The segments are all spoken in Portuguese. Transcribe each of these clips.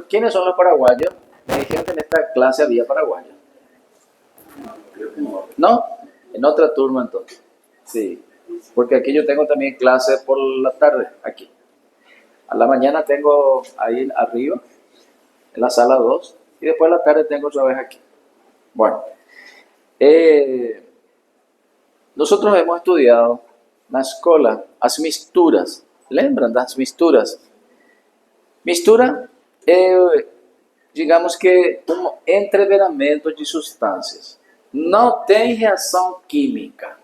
¿Quiénes son los paraguayos? Me dijeron que en esta clase había paraguayos. ¿No? En otra turma entonces. Sí. Porque aquí yo tengo también clase por la tarde, aquí. A la mañana tengo ahí arriba, en la sala 2 y después a la tarde tengo otra vez aquí. Bueno, eh, nosotros hemos estudiado na escola as misturas. Lembram das misturas? Mistura é, digamos que, um entreveramento de substâncias. Não tem reação química.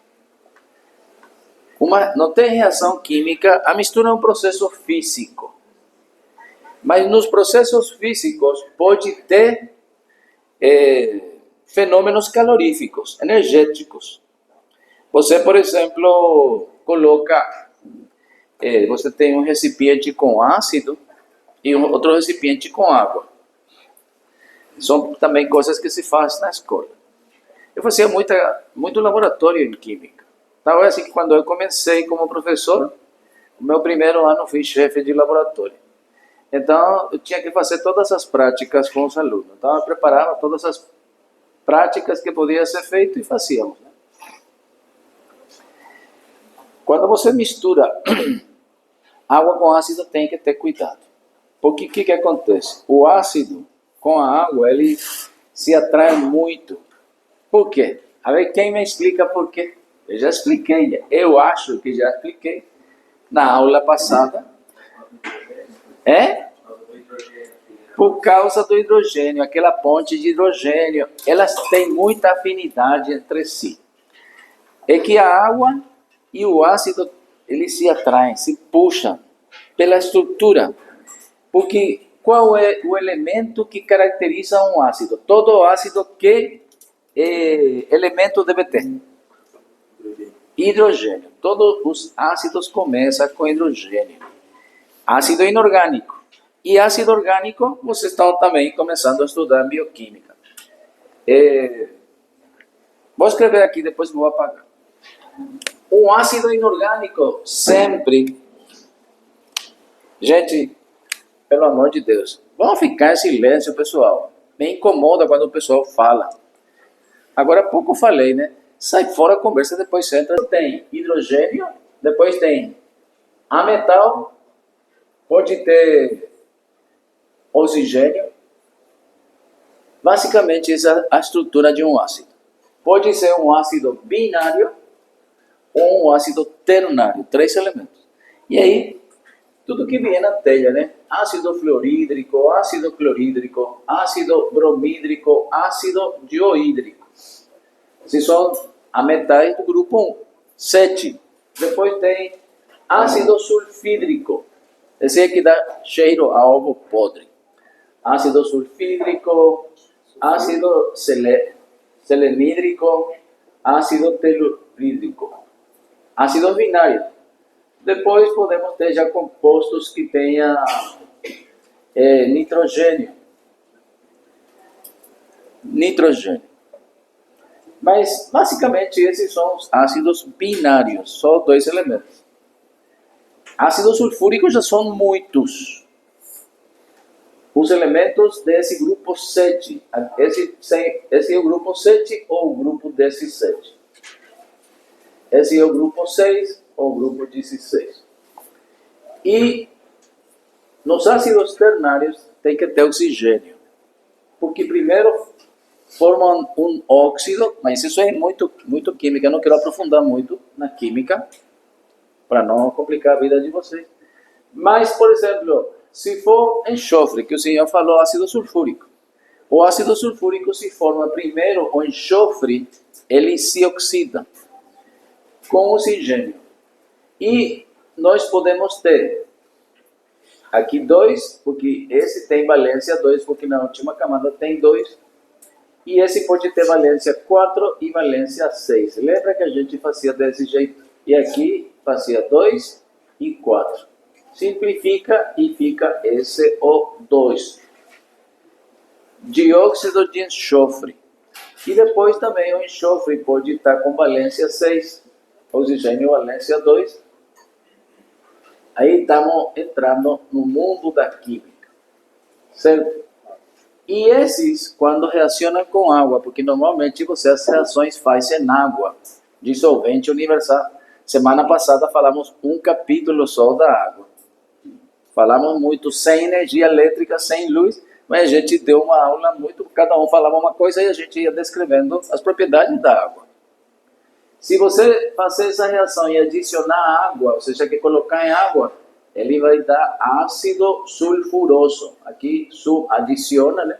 Não tem reação química, a mistura é um processo físico. Mas nos processos físicos pode ter fenômenos caloríficos, energéticos. Você, por exemplo, coloca, você tem um recipiente com ácido e outro recipiente com água. São também coisas que se fazem na escola. Eu fazia muito laboratório em química. Então, é assim que quando eu comecei como professor, o meu primeiro ano fui chefe de laboratório. Então, eu tinha que fazer todas as práticas com os alunos. Então, eu preparava todas as práticas que podia ser feito e fazíamos. Quando você mistura água com ácido, tem que ter cuidado. Porque o que acontece? O ácido com a água, ele se atrai muito. Por quê? A ver, quem me explica por quê? Eu já expliquei, eu acho que já expliquei na aula passada. Por causa do hidrogênio, aquela ponte de hidrogênio, elas têm muita afinidade entre si. É que a água e o ácido, eles se atraem, se puxam pela estrutura. Porque qual é o elemento que caracteriza um ácido? Todo ácido, que elemento deve ter? Hidrogênio. Todos os ácidos começam com hidrogênio. Ácido inorgânico. E ácido orgânico, vocês estão também começando a estudar bioquímica. Vou escrever aqui, depois vou apagar. Um ácido inorgânico sempre... Gente, pelo amor de Deus, vamos ficar em silêncio, pessoal. Me incomoda quando o pessoal fala. Agora há pouco eu falei, né? Sai fora a conversa, depois senta. Tem hidrogênio, depois tem ametal, pode ter oxigênio. Basicamente, essa é a estrutura de um ácido. Pode ser um ácido binário ou um ácido ternário, 3 elementos. E aí, tudo que vier na telha, né? Ácido fluorídrico, ácido clorídrico, ácido bromídrico, ácido dioídrico. Esses são ametais do grupo 1. 7. Depois tem ácido sulfídrico. Esse é que dá cheiro a ovo podre. Ácido sulfídrico, ácido selenídrico, ácido telurídrico. Ácido binário. Depois podemos ter já compostos que tenham nitrogênio. Mas, basicamente, esses são os ácidos binários, só 2 elementos. Ácidos sulfúricos já são muitos. Os elementos desse grupo 7. Esse é o grupo 7 ou o grupo 17. Esse é o grupo 6 ou o grupo 16. E nos ácidos ternários tem que ter oxigênio. Porque primeiro formam um óxido, mas isso é muito química, eu não quero aprofundar muito na química, para não complicar a vida de vocês. Mas, por exemplo, se for enxofre, que o senhor falou ácido sulfúrico, o ácido sulfúrico se forma primeiro, o enxofre, ele se oxida com oxigênio. E nós podemos ter aqui 2, porque esse tem valência 2, porque na última camada tem 2. E esse pode ter valência 4 e valência 6. Lembra que a gente fazia desse jeito? E aqui fazia 2 e 4. Simplifica e fica SO2. Dióxido de enxofre. E depois também o enxofre pode estar com valência 6. Oxigênio valência 2. Aí estamos entrando no mundo da química. certo? E esses, quando reaccionam com água, porque normalmente você as reações faz em água, dissolvente universal. Semana passada falamos um capítulo só da água. Falamos muito sem energia elétrica, sem luz, mas a gente deu uma aula muito, cada um falava uma coisa e a gente ia descrevendo as propriedades da água. Se você fazer essa reação e adicionar água, ou seja, que colocar em água, ele vai dar ácido sulfuroso. Aqui adiciona, né?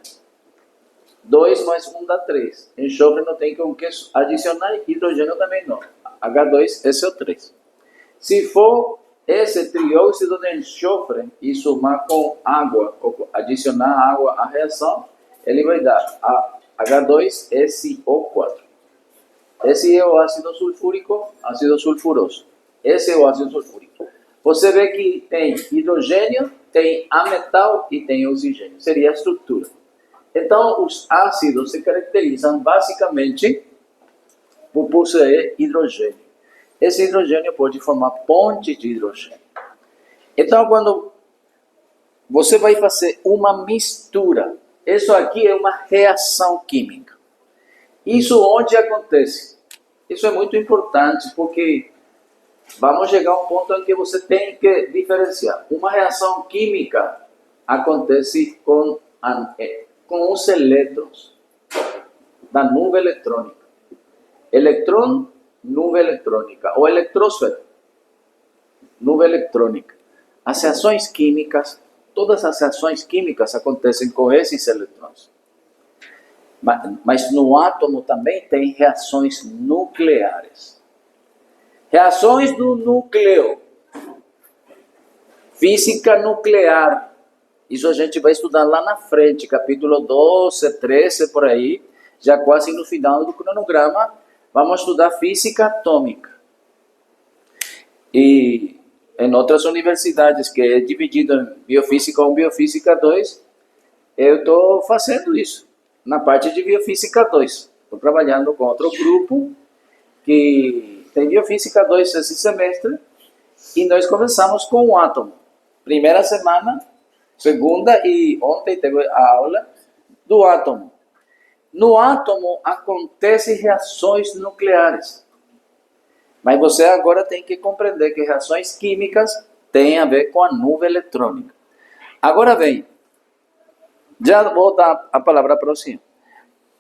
2 mais 1 dá 3. Enxofre não tem com que adicionar, hidrogênio também não. H2SO3. Se for esse trióxido de enxofre e somar com água, ou adicionar água à reação, ele vai dar H2SO4. Esse é o ácido sulfúrico, ácido sulfuroso. Esse é o ácido sulfúrico. Você vê que tem hidrogênio, tem ametal e tem oxigênio. Seria a estrutura. Então, os ácidos se caracterizam basicamente por possuir hidrogênio. Esse hidrogênio pode formar pontes de hidrogênio. Então, quando você vai fazer uma mistura, isso aqui é uma reação química. Isso onde acontece? Isso é muito importante porque vamos chegar a um ponto em que você tem que diferenciar. Uma reação química acontece com os elétrons da nuvem eletrônica. Elétron, nuvem eletrônica. Ou eletrosfera, nuvem eletrônica. As reações químicas, todas as reações químicas acontecem com esses elétrons. Mas no átomo também tem reações nucleares. Reações do núcleo. Física nuclear. Isso a gente vai estudar lá na frente, capítulo 12, 13, por aí. Já quase no final do cronograma, vamos estudar física atômica. E em outras universidades, que é dividido em biofísica 1 e biofísica 2, eu estou fazendo isso. Na parte de biofísica 2. Estou trabalhando com outro grupo que tem biofísica 2 esse semestre e nós começamos com o átomo. Primeira semana, segunda e ontem teve a aula do átomo. No átomo acontecem reações nucleares. Mas você agora tem que compreender que reações químicas têm a ver com a nuvem eletrônica. Agora vem. Já vou dar a palavra para o senhor.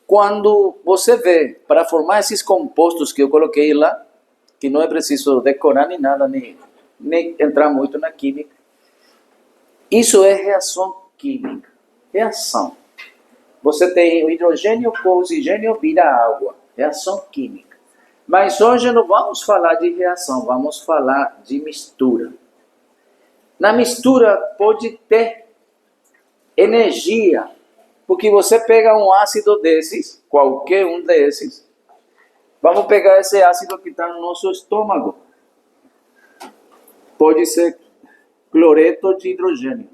Quando você vê, para formar esses compostos que eu coloquei lá, que não é preciso decorar nem nada, nem entrar muito na química, isso é reação química. Reação. Você tem o hidrogênio com o oxigênio, vira água. Reação química. Mas hoje não vamos falar de reação, vamos falar de mistura. Na mistura pode ter energia, porque você pega um ácido desses, qualquer um desses, vamos pegar esse ácido que está no nosso estômago, pode ser cloreto de hidrogênio.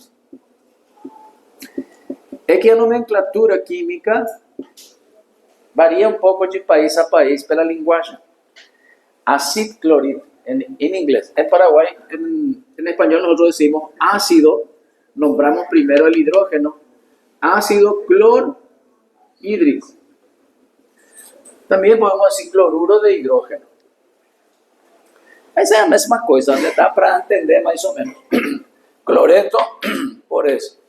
É que a nomenclatura química varia um pouco de país a país pela linguagem. Ácido clorito, em inglês. En Paraguay, en español nosotros decimos ácido, nombramos primero el hidrógeno, ácido clorhídrico. Também podemos dizer cloruro de hidrógeno. Mas é a mesma coisa, né? Dá para entender mais ou menos. Cloreto, por isso.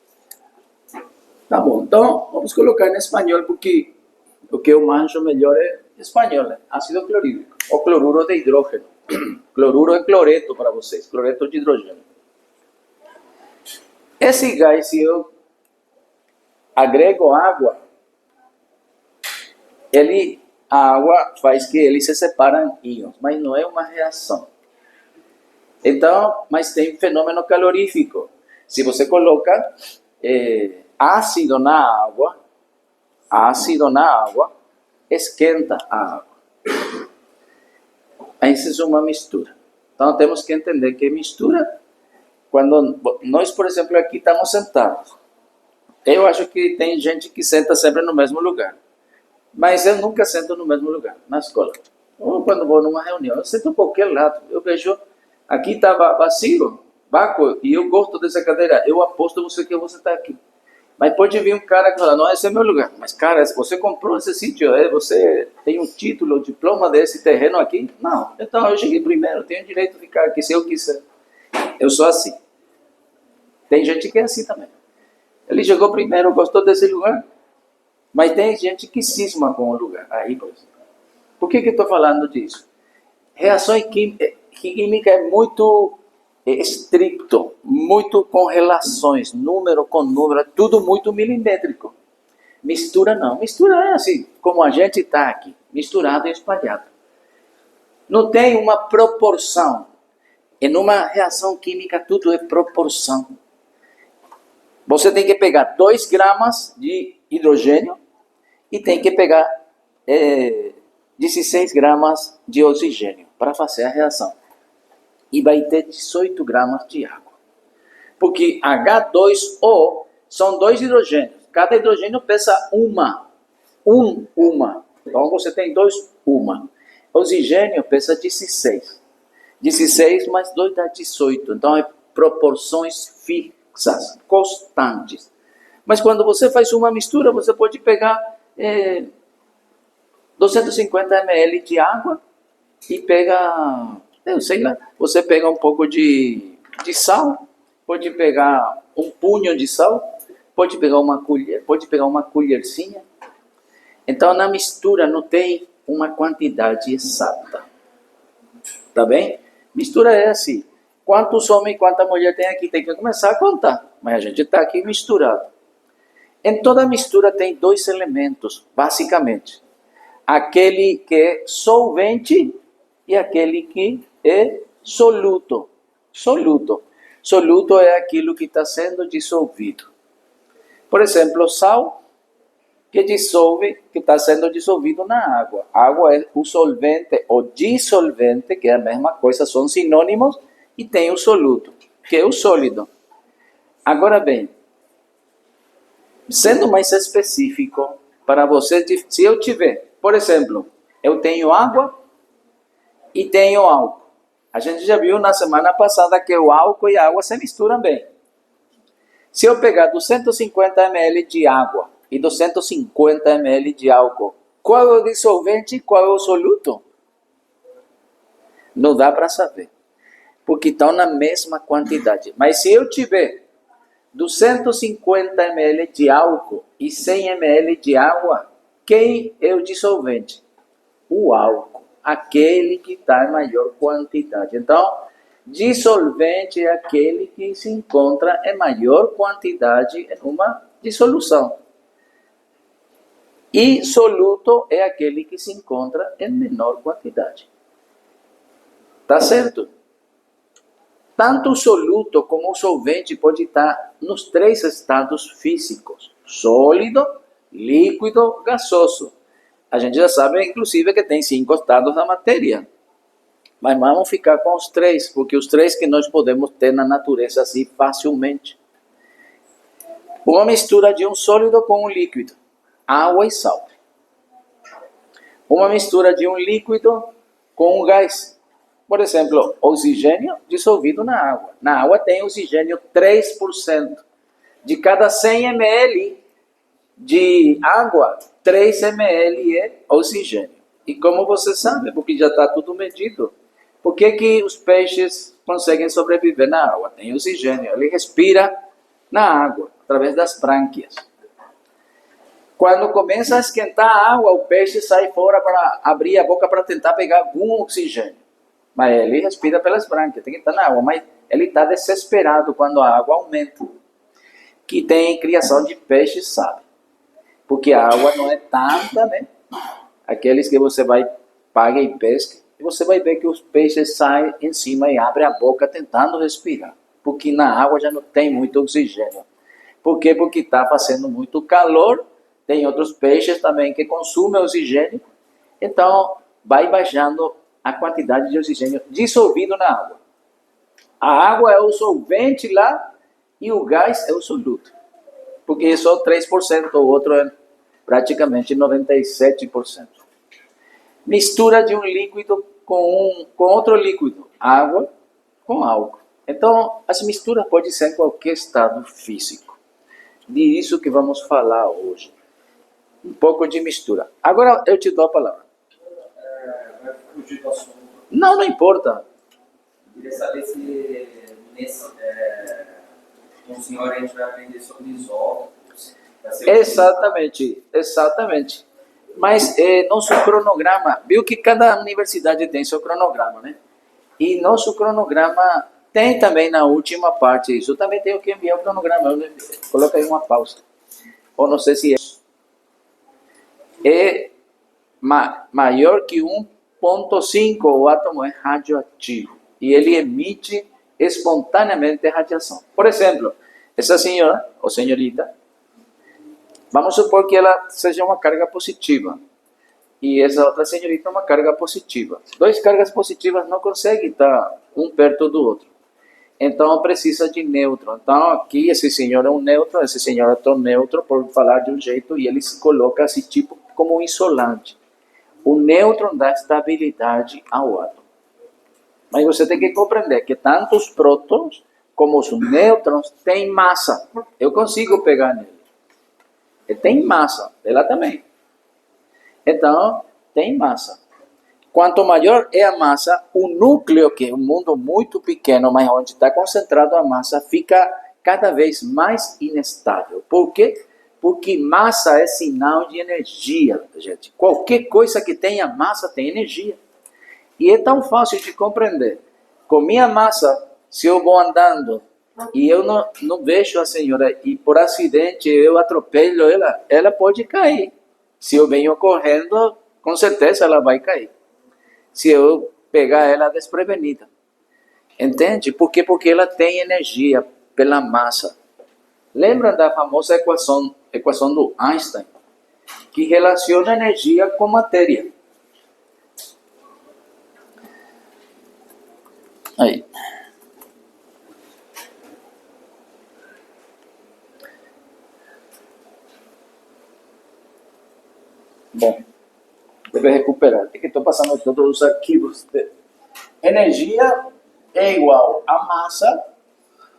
Tá bom, então vamos colocar em espanhol porque o que eu manjo melhor é espanhol, né? Ácido clorídrico, ou cloruro de hidrógeno. Cloruro é cloreto para vocês, cloreto de hidrogênio. Esse gás, se eu agrego água, a água faz que eles se separam em íons, mas não é uma reação. Então, mas tem fenômeno calorífico. Se você coloca ácido na água, esquenta a água. Isso é uma mistura. Então temos que entender que mistura, quando nós, por exemplo, aqui estamos sentados. Eu acho que tem gente que senta sempre no mesmo lugar. Mas eu nunca sento no mesmo lugar, na escola. Ou quando vou numa reunião, eu sento em qualquer lado. Eu vejo, aqui está vazio, vácuo, e eu gosto dessa cadeira. Eu aposto você que eu vou sentar aqui. Mas pode vir um cara que fala, não, esse é meu lugar. Mas, cara, você comprou esse sítio, você tem um título, um diploma desse terreno aqui? Não. Então, eu cheguei primeiro, tenho direito de ficar aqui se eu quiser. Eu sou assim. Tem gente que é assim também. Ele chegou primeiro, gostou desse lugar. Mas tem gente que cisma com o lugar. Aí, por exemplo. Por que eu estou falando disso? Reações química é muito estricto, muito com relações, número com número, é tudo muito milimétrico. Mistura não. Mistura é assim, como a gente está aqui, misturado e espalhado. Não tem uma proporção. Em uma reação química, tudo é proporção. Você tem que pegar 2 gramas de hidrogênio e tem que pegar 16 gramas de oxigênio para fazer a reação. E vai ter 18 gramas de água. Porque H2O são 2 hidrogênios. Cada hidrogênio pesa uma. Então você tem 2, uma. Oxigênio pesa 16. 16 mais 2 dá 18. Então é proporções fixas, constantes. Mas quando você faz uma mistura, você pode pegar 250 ml de água e pega, eu sei lá, você pega um pouco de sal, pode pegar um punho de sal, pode pegar uma colher, pode pegar uma colherzinha. Então na mistura não tem uma quantidade exata. Tá bem? Mistura é assim. Quantos homens e quanta mulher tem aqui? Tem que começar a contar. Mas a gente está aqui misturado. Em toda mistura tem 2 elementos, basicamente. Aquele que é solvente e aquele que é soluto. Soluto é aquilo que está sendo dissolvido. Por exemplo, sal, que dissolve, que está sendo dissolvido na água. Água é o solvente ou dissolvente, que é a mesma coisa, são sinônimos, e tem o soluto, que é o sólido. Agora bem, sendo mais específico, para você, se eu tiver, por exemplo, eu tenho água e tenho álcool. A gente já viu na semana passada que o álcool e a água se misturam bem. Se eu pegar 250 ml de água e 250 ml de álcool, qual é o dissolvente e qual é o soluto? Não dá para saber, porque estão na mesma quantidade. Mas se eu tiver 250 ml de álcool e 100 ml de água, quem é o dissolvente? O álcool, aquele que está em maior quantidade. Então, dissolvente é aquele que se encontra em maior quantidade em uma dissolução. E soluto é aquele que se encontra em menor quantidade. Tá certo? Tanto o soluto como o solvente pode estar nos 3 estados físicos: sólido, líquido, gasoso. A gente já sabe, inclusive, que tem 5 estados da matéria. Mas vamos ficar com os 3, porque os 3 que nós podemos ter na natureza assim facilmente. Uma mistura de um sólido com um líquido, água e sal. Uma mistura de um líquido com um gás. Por exemplo, oxigênio dissolvido na água. Na água tem oxigênio 3%. De cada 100 ml de água, 3 ml é oxigênio. E como você sabe, porque já está tudo medido, por que os peixes conseguem sobreviver na água? Tem oxigênio, ele respira na água, através das brânquias. Quando começa a esquentar a água, o peixe sai fora para abrir a boca para tentar pegar algum oxigênio. Mas ele respira pelas brânquias, tem que estar na água, mas ele está desesperado quando a água aumenta. Que tem criação de peixes, sabe? Porque a água não é tanta, né? Aqueles que você vai, paga e pesca, e você vai ver que os peixes saem em cima e abrem a boca tentando respirar. Porque na água já não tem muito oxigênio. Por quê? Porque está fazendo muito calor, tem outros peixes também que consumem oxigênio, então vai baixando a quantidade de oxigênio dissolvido na água. A água é o solvente lá e o gás é o soluto. Porque é só 3%, o outro é praticamente 97%. Mistura de um líquido com outro líquido, água com álcool. Então, as misturas podem ser em qualquer estado físico. Disso que vamos falar hoje. Um pouco de mistura. Agora eu te dou a palavra. Vai fugir do assunto. Não, não importa. Eu queria saber se com o senhor a gente vai aprender sobre isótopos. Exatamente. Mas nosso cronograma, viu que cada universidade tem seu cronograma, né? E nosso cronograma tem também na última parte isso. Eu também tenho que enviar o cronograma. Coloca aí uma pausa. Ou não sei se é maior que 1,5, o átomo é radioativo. E ele emite espontaneamente radiação. Por exemplo, essa senhora ou senhorita, vamos supor que ela seja uma carga positiva. E essa outra senhorita uma carga positiva. Duas cargas positivas não conseguem estar um perto do outro. Então precisa de nêutron. Então aqui esse senhor é um nêutron, esse senhor é outro nêutron, por falar de um jeito, e ele se coloca assim tipo como um isolante. O nêutron dá estabilidade ao átomo. Mas você tem que compreender que tanto os prótons como os nêutrons têm massa. Eu consigo pegar nele. Ele tem massa, ela também. Então, tem massa. Quanto maior é a massa, o núcleo, que é um mundo muito pequeno, mas onde está concentrado a massa, fica cada vez mais inestável. Por quê? Porque massa é sinal de energia, gente. Qualquer coisa que tenha massa tem energia. E é tão fácil de compreender. Com minha massa, se eu vou andando e eu não vejo a senhora e por acidente eu atropelo ela pode cair. Se eu venho correndo, com certeza ela vai cair. Se eu pegar ela desprevenida. Entende? Por quê? Porque ela tem energia pela massa. Lembra da famosa equação do Einstein? Que relaciona energia com matéria. Aí. Bom, deve recuperar. É que estou passando todos os arquivos. Energia é igual a massa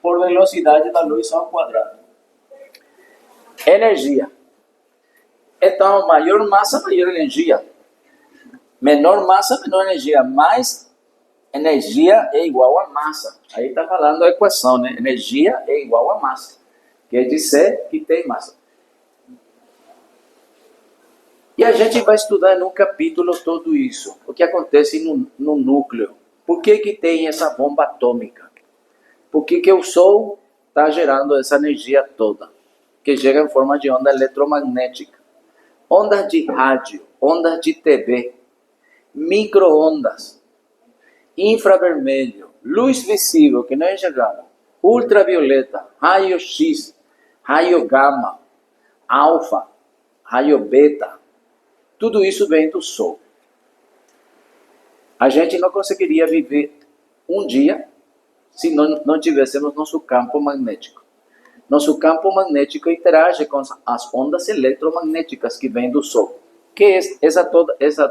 por velocidade da luz ao quadrado. Energia. Então, maior massa, maior energia. Menor massa, menor energia. Mais energia é igual a massa. Aí está falando a equação, né? Energia é igual a massa. Quer dizer que tem massa. E a gente vai estudar num capítulo tudo isso. O que acontece no núcleo. Por que tem essa bomba atômica? Por que o Sol está gerando essa energia toda? Que chega em forma de onda eletromagnética. Ondas de rádio, ondas de TV, micro-ondas, infravermelho, luz visível que não enxergamos, ultravioleta, raio X, raio gama, alfa, raio beta. Tudo isso vem do Sol. A gente não conseguiria viver um dia se não tivéssemos nosso campo magnético. Nosso campo magnético interage com as ondas eletromagnéticas que vêm do Sol, que é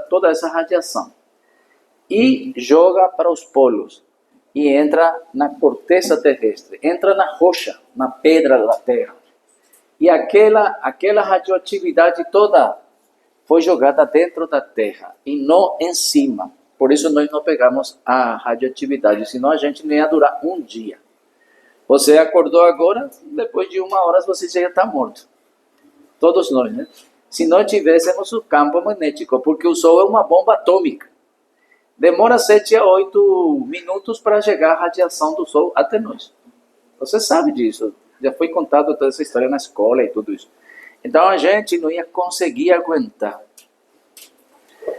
toda essa radiação. E joga para os polos. E entra na corteza terrestre, entra na rocha, na pedra da Terra. E aquela radioatividade toda foi jogada dentro da Terra e não em cima. Por isso nós não pegamos a radioatividade, senão a gente não ia durar um dia. Você acordou agora, depois de 1 hora você já está morto. Todos nós, né? Se não tivéssemos o campo magnético, porque o Sol é uma bomba atômica. Demora 7 a 8 minutos para chegar a radiação do Sol até nós. Você sabe disso. Já foi contado toda essa história na escola e tudo isso. Então a gente não ia conseguir aguentar.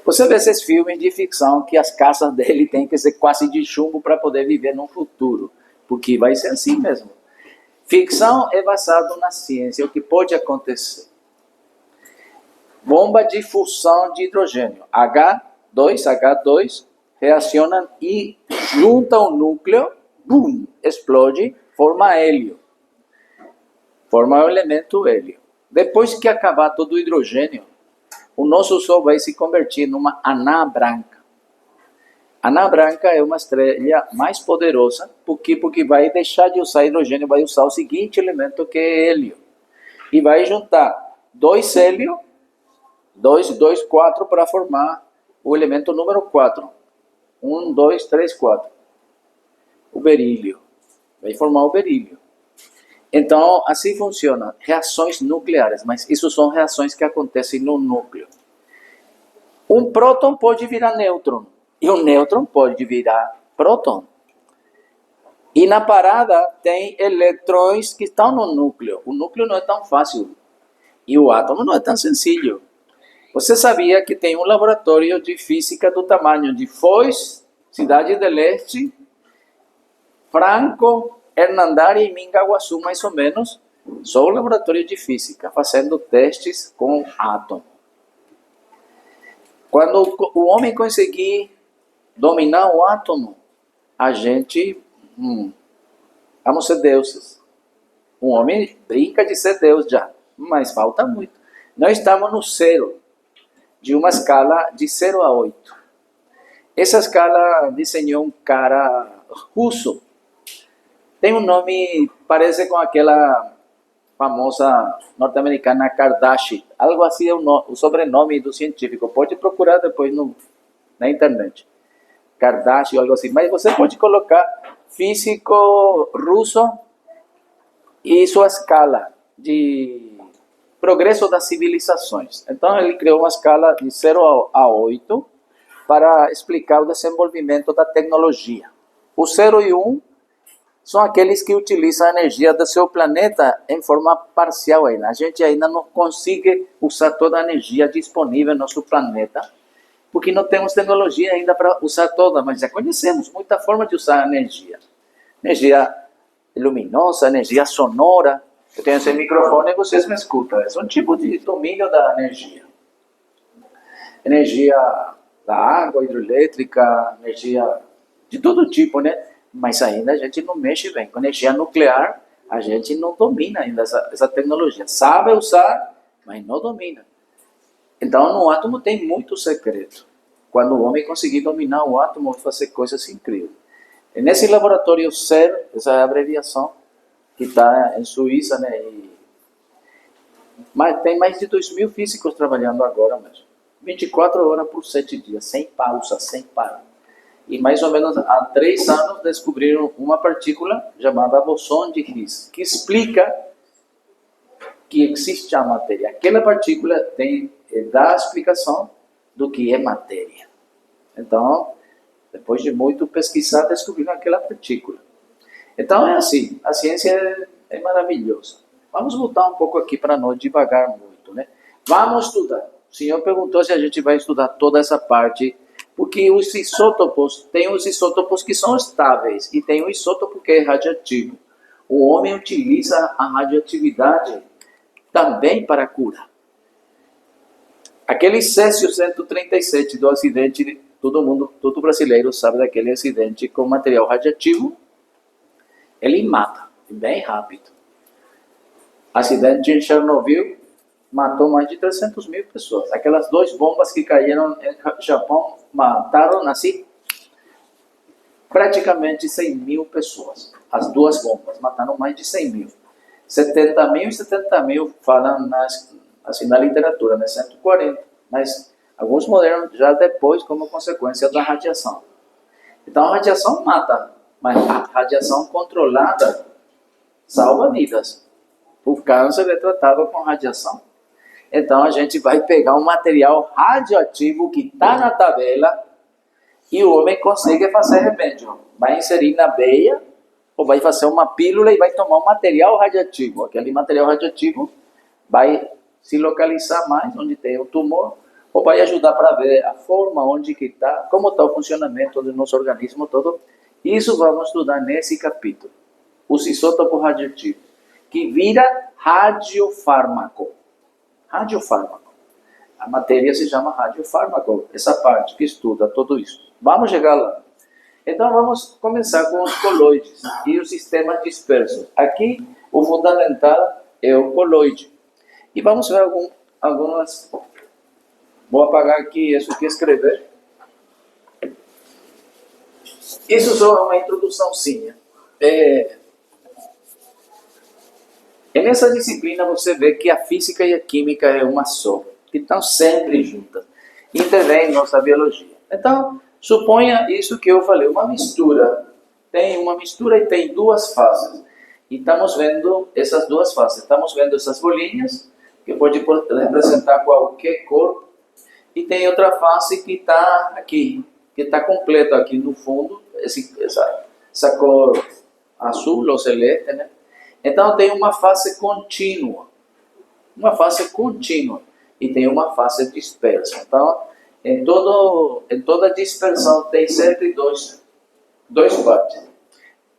Você vê esses filmes de ficção que as casas dele têm que ser quase de chumbo para poder viver no futuro. Porque vai ser assim mesmo. Ficção é baseado na ciência, o que pode acontecer. Bomba de fusão de hidrogênio. H2 reaciona e junta o núcleo, boom, explode, forma hélio. Forma o elemento hélio. Depois que acabar todo o hidrogênio, o nosso Sol vai se convertir numa anã branca. Anã branca é uma estrela mais poderosa, porque vai deixar de usar hidrogênio, vai usar o seguinte elemento que é hélio. e vai juntar 2 hélio, 2, 4 para formar o elemento número 4. 1, 2, 3, 4. O berílio. Vai formar o berílio. Então, assim funciona. Reações nucleares, mas isso são reações que acontecem no núcleo. Um próton pode virar nêutron e um nêutron pode virar próton. E na parada tem elétrons que estão no núcleo. O núcleo não é tão fácil e o átomo não é tão sencillo. Você sabia que tem um laboratório de física do tamanho de Foz, Cidade del Este, Franco, Hernandaria e Mingaguaçu, mais ou menos, só o laboratório de física, fazendo testes com átomo. Quando o homem conseguir dominar o átomo, a gente, vamos ser deuses. O homem brinca de ser Deus já, mas falta muito. Nós estamos no 0, de uma escala de 0 a 8. Essa escala desenhou um cara russo. Tem um nome, parece com aquela famosa norte-americana Kardashian. Algo assim é o sobrenome do científico. Pode procurar depois na internet. Kardashian, algo assim. Mas você pode colocar físico russo e sua escala de progresso das civilizações. Então ele criou uma escala de 0 a 8 para explicar o desenvolvimento da tecnologia. O 0 e 1 são aqueles que utilizam a energia do seu planeta em forma parcial ainda. A gente ainda não consegue usar toda a energia disponível no nosso planeta, porque não temos tecnologia ainda para usar toda, mas já conhecemos muita forma de usar a energia. Energia luminosa, energia sonora. Eu tenho esse microfone e vocês me escutam. É um tipo de domínio da energia. Energia da água, hidroelétrica, energia de todo tipo, né? Mas ainda a gente não mexe bem. Com energia nuclear, a gente não domina ainda essa tecnologia. Sabe usar, mas não domina. Então, no átomo tem muito segredo. Quando o homem conseguir dominar o átomo, vai fazer coisas incríveis. E nesse laboratório CERN, essa é a abreviação, que está em Suíça, né? Mas tem mais de 2.000 físicos trabalhando agora mesmo. 24 horas por 7 dias, sem pausa, sem parar. E mais ou menos há 3 anos descobriram uma partícula chamada bosão de Higgs, que explica que existe a matéria. Aquela partícula dá a explicação do que é matéria. Então, depois de muito pesquisar, descobriram aquela partícula. Então é assim, a ciência é maravilhosa. Vamos voltar um pouco aqui para não devagar muito, né? Vamos estudar. O senhor perguntou se a gente vai estudar toda essa parte, porque os isótopos, tem os isótopos que são estáveis e tem o isótopo que é radioativo. O homem utiliza a radioatividade também para curar. Aquele Césio-137 do acidente, todo brasileiro sabe daquele acidente com material radioativo, ele mata, bem rápido. Acidente em Chernobyl matou mais de 300.000 pessoas. Aquelas 2 bombas que caíram no Japão mataram, assim, praticamente 100.000 pessoas. As 2 bombas mataram mais de 100.000. 70.000 e 70.000 falam assim, na literatura, né? 140. Mas alguns morreram já depois como consequência da radiação. Então a radiação mata, mas a radiação controlada salva vidas. O câncer é tratado com radiação. Então a gente vai pegar um material radioativo que está na tabela e o homem consegue fazer remédio. Vai inserir na veia ou vai fazer uma pílula e vai tomar um material radioativo. Aquele material radioativo vai se localizar mais onde tem o tumor ou vai ajudar para ver a forma onde que está, como está o funcionamento do nosso organismo todo. Isso vamos estudar nesse capítulo. Os isótopos radioativos, que vira radiofármaco. Radiofármaco. A matéria se chama radiofármaco, essa parte que estuda tudo isso. Vamos chegar lá. Então vamos começar com os coloides e os sistemas dispersos. Aqui o fundamental é o coloide. E vamos ver algumas... Vou apagar aqui isso que escrever. Isso só é uma introduçãozinha. E nessa disciplina você vê que a física e a química é uma só, que estão sempre juntas. Intervém nossa biologia. Então, suponha isso que eu falei, uma mistura. Tem uma mistura e tem duas fases. E estamos vendo essas duas fases. Estamos vendo essas bolinhas, que pode representar qualquer cor. E tem outra fase que está aqui, que está completa aqui no fundo, essa cor azul ou celeste, né? Então tem uma fase contínua. Uma fase contínua. E tem uma fase dispersa. Então, em toda dispersão tem sempre dois partes.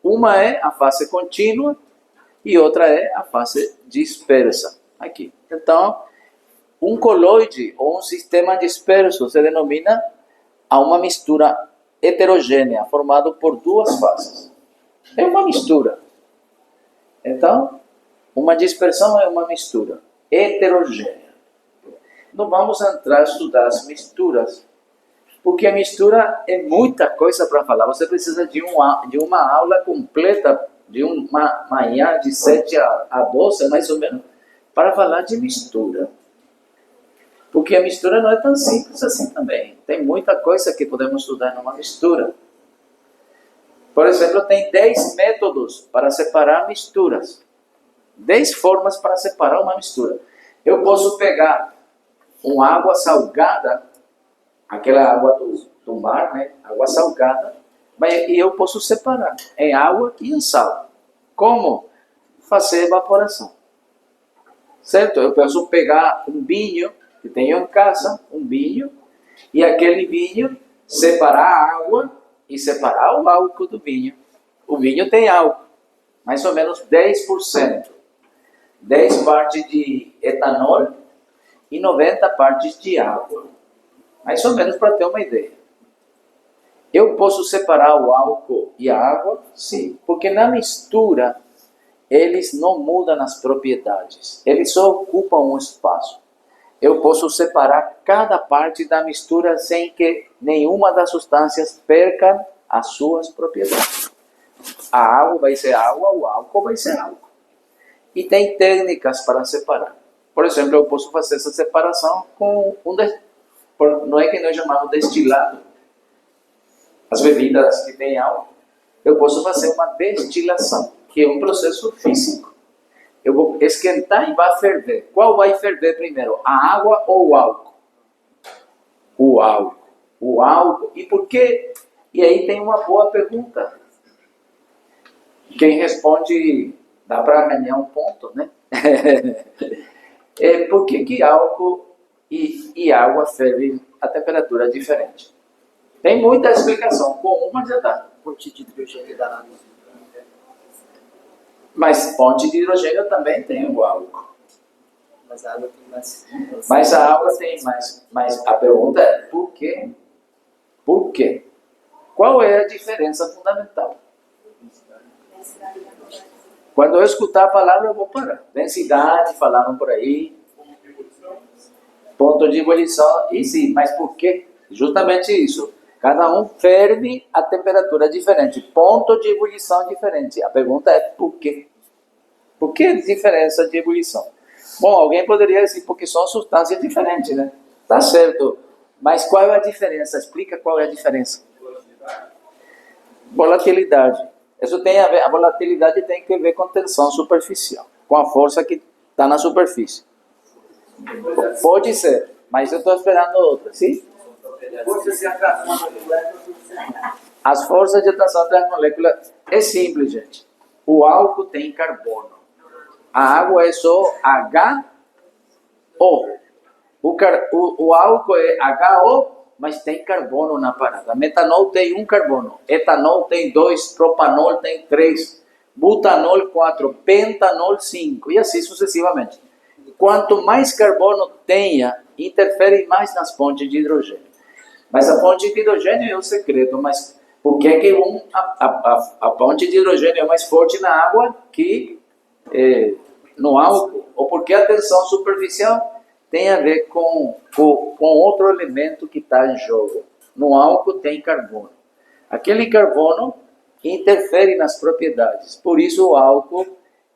Uma é a fase contínua e outra é a fase dispersa. Aqui. Então, um coloide ou um sistema disperso se denomina a uma mistura heterogênea, formado por duas fases. É uma mistura. Então, uma dispersão é uma mistura heterogênea. Não vamos entrar a estudar as misturas, porque a mistura é muita coisa para falar. Você precisa de uma aula completa, de uma manhã de 7 a 12, mais ou menos, para falar de mistura. Porque a mistura não é tão simples assim também. Tem muita coisa que podemos estudar numa mistura. Por exemplo, tem 10 métodos para separar misturas. 10 formas para separar uma mistura. Eu posso pegar uma água salgada, aquela água do mar, né? Água salgada, e eu posso separar em água e em sal. Como? Fazer evaporação. Certo? Eu posso pegar um vinho que tenho em casa, um vinho, e aquele vinho separar a água e separar o álcool do vinho. O vinho tem álcool, mais ou menos 10%. 10 partes de etanol e 90 partes de água. Mais ou menos para ter uma ideia. Eu posso separar o álcool e a água? Sim, porque na mistura eles não mudam as propriedades, eles só ocupam um espaço. Eu posso separar cada parte da mistura sem que nenhuma das substâncias perca as suas propriedades. A água vai ser água, o álcool vai ser álcool. E tem técnicas para separar. Por exemplo, eu posso fazer essa separação com não é que nós chamamos destilado. As bebidas que têm álcool, eu posso fazer uma destilação, que é um processo físico. Eu vou esquentar e vai ferver. Qual vai ferver primeiro? A água ou o álcool? O álcool. O álcool. E por quê? E aí tem uma boa pergunta. Quem responde dá para ganhar um ponto, né? Por que álcool e água fervem a temperatura diferente? Tem muita explicação. Com uma já dá. Fonte de hidrogênio da água. Mas fonte de hidrogênio também tem o álcool. Mas a água tem mais. Mas a água tem mais. Mas a pergunta é por quê? Por quê? Qual é a diferença fundamental? Quando eu escutar a palavra, eu vou parar. Densidade, falaram por aí. Ponto de ebulição. E sim, mas por quê? Justamente isso. Cada um ferve a temperatura diferente. Ponto de ebulição diferente. A pergunta é por quê? Por que diferença de ebulição? Bom, alguém poderia dizer porque são substâncias diferentes, né? Tá certo. Mas qual é a diferença? Explica qual é a diferença. Volatilidade. Isso tem a ver, a volatilidade tem que ver com tensão superficial, com a força que está na superfície. Pode ser, mas eu estou esperando outra, sim? Forças de atração das moléculas. As forças de atração das moléculas é simples, gente. O álcool tem carbono. A água é só HO. O álcool é HO, mas tem carbono na parada. Metanol tem um carbono. Etanol tem 2. Propanol tem 3. Butanol 4. Pentanol 5. E assim sucessivamente. Quanto mais carbono tenha, interfere mais nas fontes de hidrogênio. Mas a fonte de hidrogênio é o segredo. Mas por que a fonte de hidrogênio é mais forte na água que no álcool? Ou porque a tensão superficial tem a ver com outro elemento que está em jogo. No álcool tem carbono. Aquele carbono interfere nas propriedades. Por isso o álcool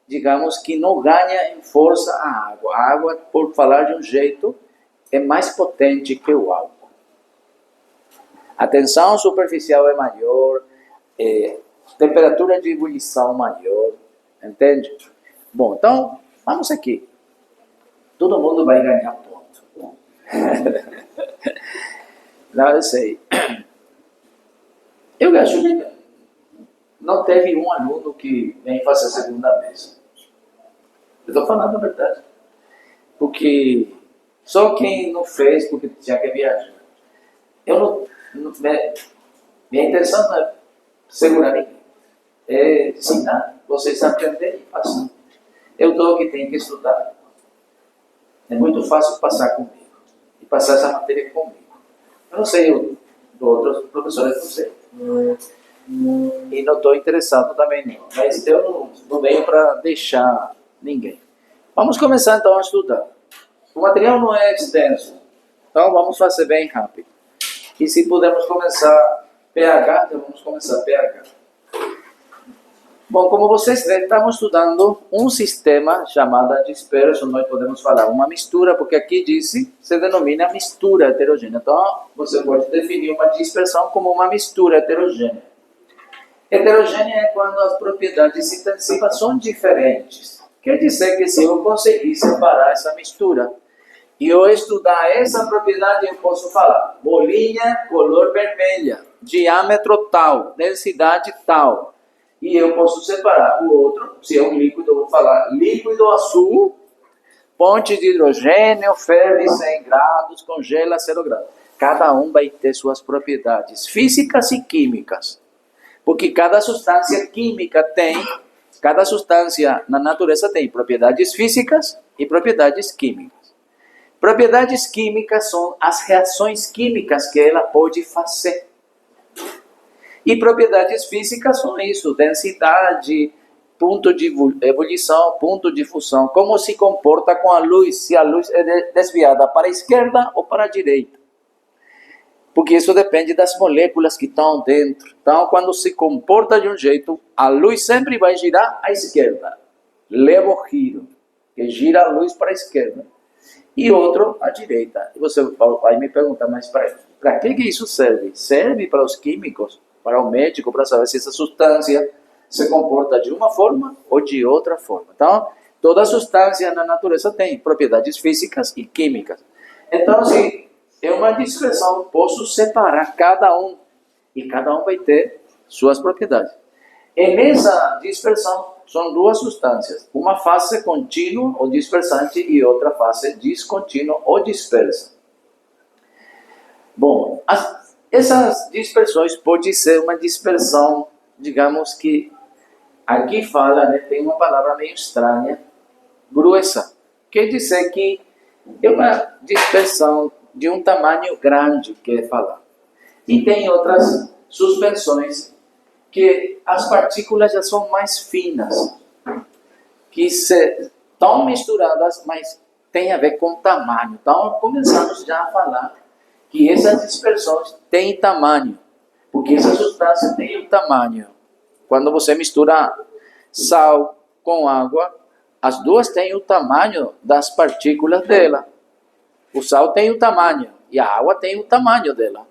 digamos que não ganha em força a água. A água, por falar de um jeito, é mais potente que o álcool. A tensão superficial é maior, temperatura de ebulição maior, entende? Bom, então, vamos aqui. Todo mundo vai ganhar ponto. Não, eu sei. Eu acho que não teve um aluno que vem fazer a segunda vez. Eu estou falando a verdade. Porque só quem não fez porque tinha que viajar. Minha intenção não é segurar ninguém. É ensinar vocês a aprender e passar. Eu dou que tem que estudar. É muito fácil passar comigo. E passar essa matéria comigo. Eu não sei, eu dou outros professores, não sei. E não estou interessado também não. Mas eu não venho para deixar ninguém. Vamos começar então a estudar. O material não é extenso. Então vamos fazer bem rápido. E se pudermos começar pH, então vamos começar pH. Bom, como vocês veem, estamos estudando um sistema chamado disperso, nós podemos falar uma mistura, porque aqui se denomina mistura heterogênea. Então, você pode definir uma dispersão como uma mistura heterogênea. Heterogênea é quando as propriedades intensivas são diferentes. Quer dizer que se eu conseguir separar essa mistura, e eu estudar essa propriedade, eu posso falar bolinha, color vermelha, diâmetro tal, densidade tal. E eu posso separar o outro, se é um líquido, eu vou falar líquido azul, fonte de hidrogênio, ferve 100 graus, congela 0 graus. Cada um vai ter suas propriedades físicas e químicas. Porque cada substância química cada substância na natureza tem propriedades físicas e propriedades químicas. Propriedades químicas são as reações químicas que ela pode fazer. E propriedades físicas são isso, densidade, ponto de ebulição, ponto de fusão, como se comporta com a luz, se a luz é desviada para a esquerda ou para a direita. Porque isso depende das moléculas que estão dentro. Então, quando se comporta de um jeito, a luz sempre vai girar à esquerda. Leva o giro, que gira a luz para a esquerda. E outro à direita. E você vai me perguntar, mas para que isso serve? Serve para os químicos, para o médico, para saber se essa substância se comporta de uma forma ou de outra forma. Então, toda substância na natureza tem propriedades físicas e químicas. Então, se é uma dispersão, posso separar cada um, e cada um vai ter suas propriedades. E nessa dispersão, são duas substâncias, uma fase contínua ou dispersante e outra fase descontínua ou dispersa. Bom, essas dispersões podem ser uma dispersão, digamos que, aqui fala, né, tem uma palavra meio estranha, gruesa. Quer dizer que é uma dispersão de um tamanho grande, quer falar. E tem outras suspensões que as partículas já são mais finas, que estão misturadas, mas tem a ver com tamanho. Então, começamos já a falar que essas dispersões têm tamanho, porque essa substância tem um tamanho. Quando você mistura sal com água, as duas têm o tamanho das partículas dela. O sal tem o tamanho e a água tem o tamanho dela.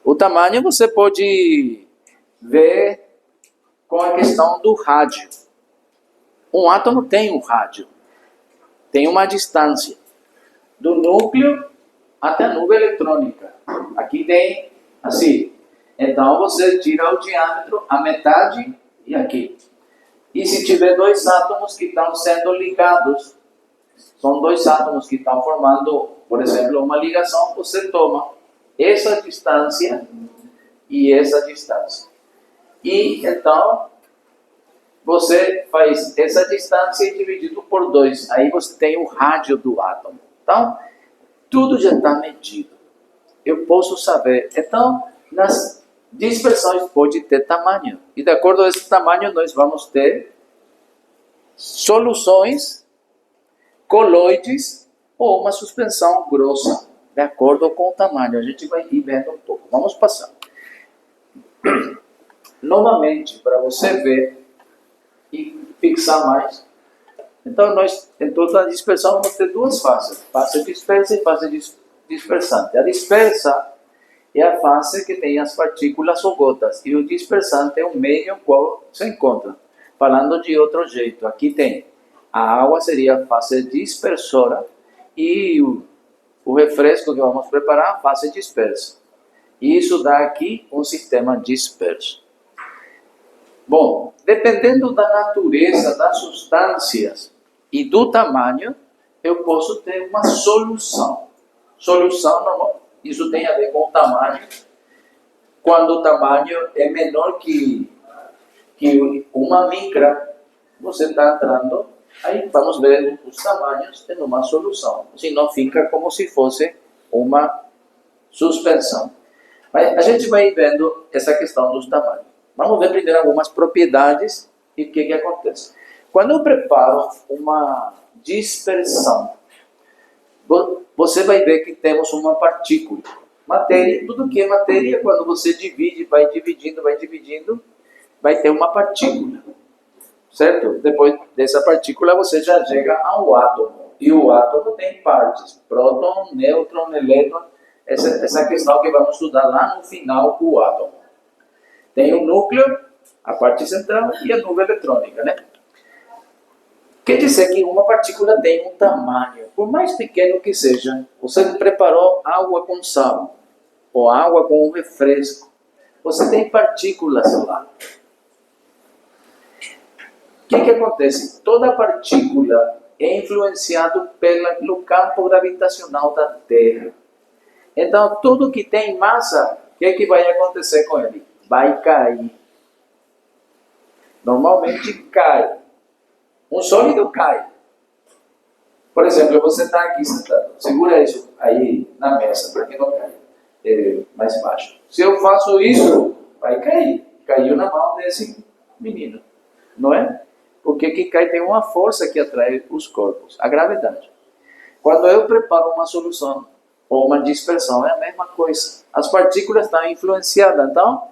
O tamanho você pode ver com a questão do rádio. Um átomo tem um rádio, tem uma distância do núcleo até a nuvem eletrônica. Aqui tem assim. Então você tira o diâmetro, a metade e aqui. E se tiver dois átomos que estão sendo ligados, são dois átomos que estão formando, por exemplo, uma ligação, você toma essa distância e essa distância. E então, você faz essa distância dividido por 2. Aí você tem o rádio do átomo. Então, tudo já está medido. Eu posso saber. Então, nas dispersões pode ter tamanho. E de acordo com esse tamanho, nós vamos ter soluções coloides ou uma suspensão grossa. De acordo com o tamanho. A gente vai ir vendo um pouco. Vamos passar. Novamente, para você ver e fixar mais. Então, em toda a dispersão, vamos ter duas fases: fase dispersa e fase dispersante. A dispersa é a fase que tem as partículas ou gotas, e o dispersante é o meio no qual se encontra. Falando de outro jeito, aqui tem a água, seria a fase dispersora, e o refresco que vamos preparar, a fase dispersa. E isso dá aqui um sistema disperso. Bom, dependendo da natureza das substâncias e do tamanho, eu posso ter uma solução. Solução normal, isso tem a ver com o tamanho. Quando o tamanho é menor que uma micra, você está entrando, aí vamos ver os tamanhos em uma solução. Senão fica como se fosse uma suspensão. Mas a gente vai vendo essa questão dos tamanhos. Vamos ver primeiro algumas propriedades e o que acontece. Quando eu preparo uma dispersão, você vai ver que temos uma partícula. Matéria, tudo que é matéria, quando você divide, vai dividindo, vai ter uma partícula. Certo? Depois dessa partícula você já chega ao átomo. E o átomo tem partes: próton, nêutron, elétron. Essa questão que vamos estudar lá no final, o átomo. Tem o núcleo, a parte central, e a nuvem eletrônica, né? Quer dizer que uma partícula tem um tamanho, por mais pequeno que seja. Você preparou água com sal, ou água com um refresco. Você tem partículas lá. O que acontece? Toda partícula é influenciada pelo campo gravitacional da Terra. Então, tudo que tem massa, o que vai acontecer com ele? Vai cair. Normalmente cai. Um sólido cai. Por exemplo, você está aqui sentado. Segura isso aí na mesa, para que não caia mais baixo. Se eu faço isso, vai cair. Caiu na mão desse menino. Não é? Porque que cai tem uma força que atrai os corpos, a gravidade. Quando eu preparo uma solução ou uma dispersão, é a mesma coisa. As partículas estão influenciadas, então,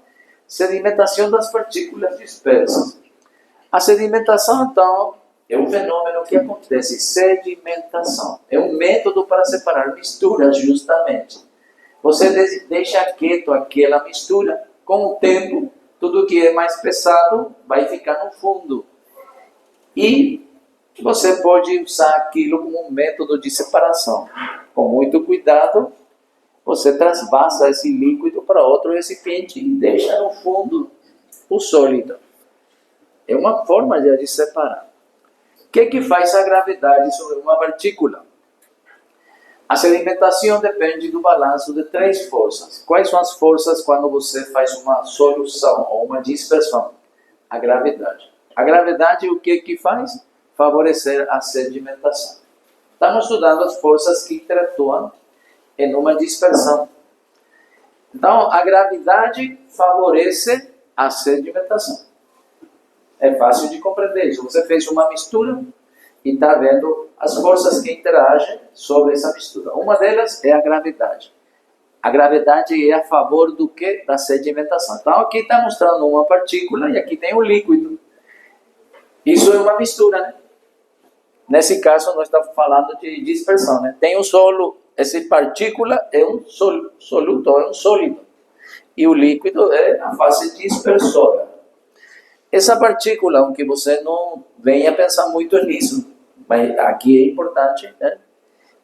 sedimentação das partículas dispersas. A sedimentação, então, é um fenômeno que acontece, sedimentação. É um método para separar misturas, justamente. Você deixa quieto aquela mistura, com o tempo, tudo que é mais pesado vai ficar no fundo. E você pode usar aquilo como um método de separação. Com muito cuidado, você trasvasa esse líquido para outro recipiente e deixa no fundo o sólido. É uma forma de separar. O que faz a gravidade sobre uma partícula? A sedimentação depende do balanço de três forças. Quais são as forças quando você faz uma solução ou uma dispersão? A gravidade. A gravidade, o que faz? Favorecer a sedimentação. Estamos estudando as forças que interatuam em uma dispersão. Então, a gravidade favorece a sedimentação. É fácil de compreender isso. Você fez uma mistura e está vendo as forças que interagem sobre essa mistura. Uma delas é a gravidade. A gravidade é a favor do quê? Da sedimentação. Então, aqui está mostrando uma partícula e aqui tem um líquido. Isso é uma mistura, né? Nesse caso, nós estamos falando de dispersão, né? Tem um solo, essa partícula é um soluto, é um sólido. E o líquido é a fase dispersora. Essa partícula, aunque você não venha pensar muito nisso, mas aqui é importante, né?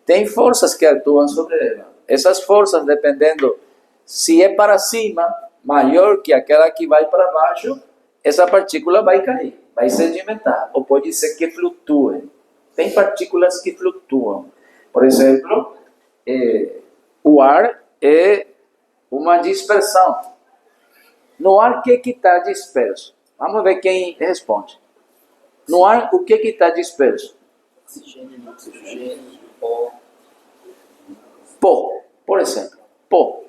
Tem forças que atuam sobre ela. Essas forças, dependendo se é para cima, maior que aquela que vai para baixo, essa partícula vai cair, vai sedimentar, ou pode ser que flutue. Tem partículas que flutuam. Por exemplo, o ar é uma dispersão. No ar, o que está disperso? Vamos ver quem responde. No ar, o que está disperso? Oxigênio, pó. Pó, por exemplo. Pó.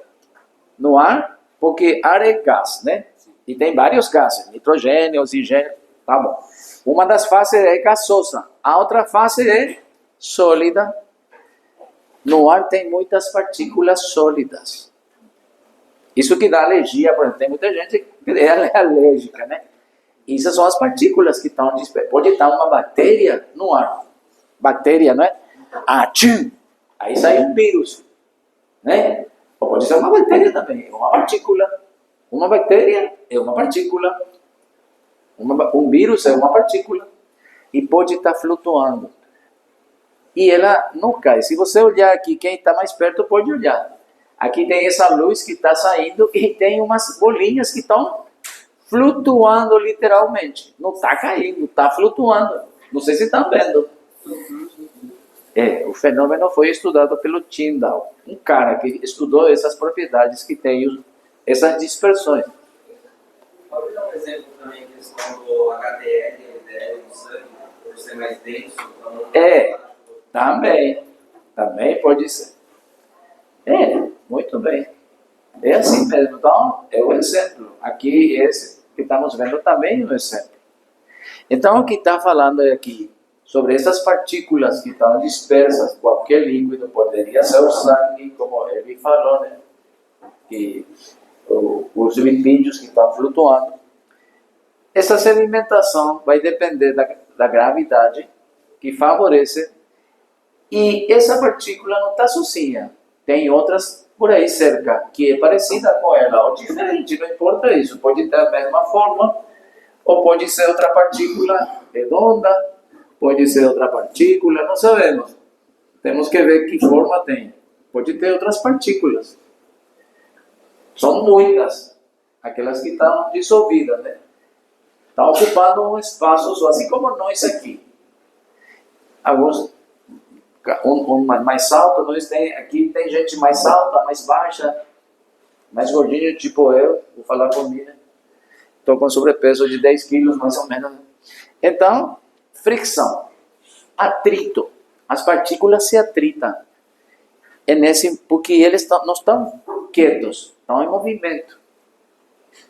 No ar, porque ar é gás, né? E tem vários gases, nitrogênio, oxigênio, tá bom. Uma das fases é gasosa, a outra fase é sólida. No ar tem muitas partículas sólidas. Isso que dá alergia, por exemplo, tem muita gente que é alérgica, né? Essas são as partículas que estão dispersas. Pode estar uma bactéria no ar. Bactéria, não é? Tchum! Aí sai um vírus, né? Ou pode ser uma bactéria também, uma partícula. Uma bactéria é uma partícula. Um vírus é uma partícula. E pode estar flutuando. E ela não cai. Se você olhar aqui, quem está mais perto pode olhar. Aqui tem essa luz que está saindo e tem umas bolinhas que estão flutuando literalmente. Não está caindo, está flutuando. Não sei se estão vendo. O fenômeno foi estudado pelo Tyndall, um cara que estudou essas propriedades que tem essas dispersões. Pode dar um exemplo também, a questão do HDL, LDL no sangue, por ser mais denso. Então, Também pode ser. Muito bem. É assim mesmo. Então, é o exemplo. Aqui, esse que estamos vendo também é um exemplo. Então, o que está falando aqui sobre essas partículas que estão dispersas, qualquer líquido, poderia ser o sangue, como ele falou, né? Que os lipídios que estão flutuando. Essa sedimentação vai depender da gravidade que favorece. E essa partícula não está sozinha. Tem outras por aí cerca, que é parecida com ela, ou diferente, não importa isso. Pode ter a mesma forma, ou pode ser outra partícula redonda, pode ser outra partícula, não sabemos. Temos que ver que forma tem. Pode ter outras partículas. São muitas, aquelas que estão dissolvidas, né? Estão ocupando um espaço só, assim como nós aqui. Alguns mais alto, nós aqui tem gente mais alta, mais baixa, mais gordinho, tipo eu, vou falar por mim, né? Estou com sobrepeso de 10 quilos, mais ou menos. Então, fricção, atrito, as partículas se atritam. Porque eles não estão quietos, estão em movimento.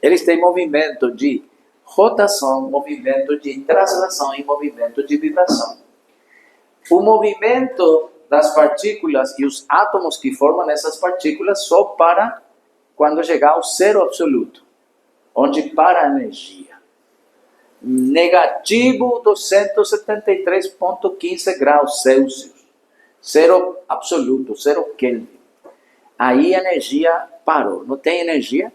Eles têm movimento de rotação, movimento de translação e movimento de vibração. O movimento das partículas e os átomos que formam essas partículas só para quando chegar ao zero absoluto, onde para a energia. Negativo 273,15 graus Celsius. Zero absoluto, zero Kelvin. Aí a energia parou. Não tem energia,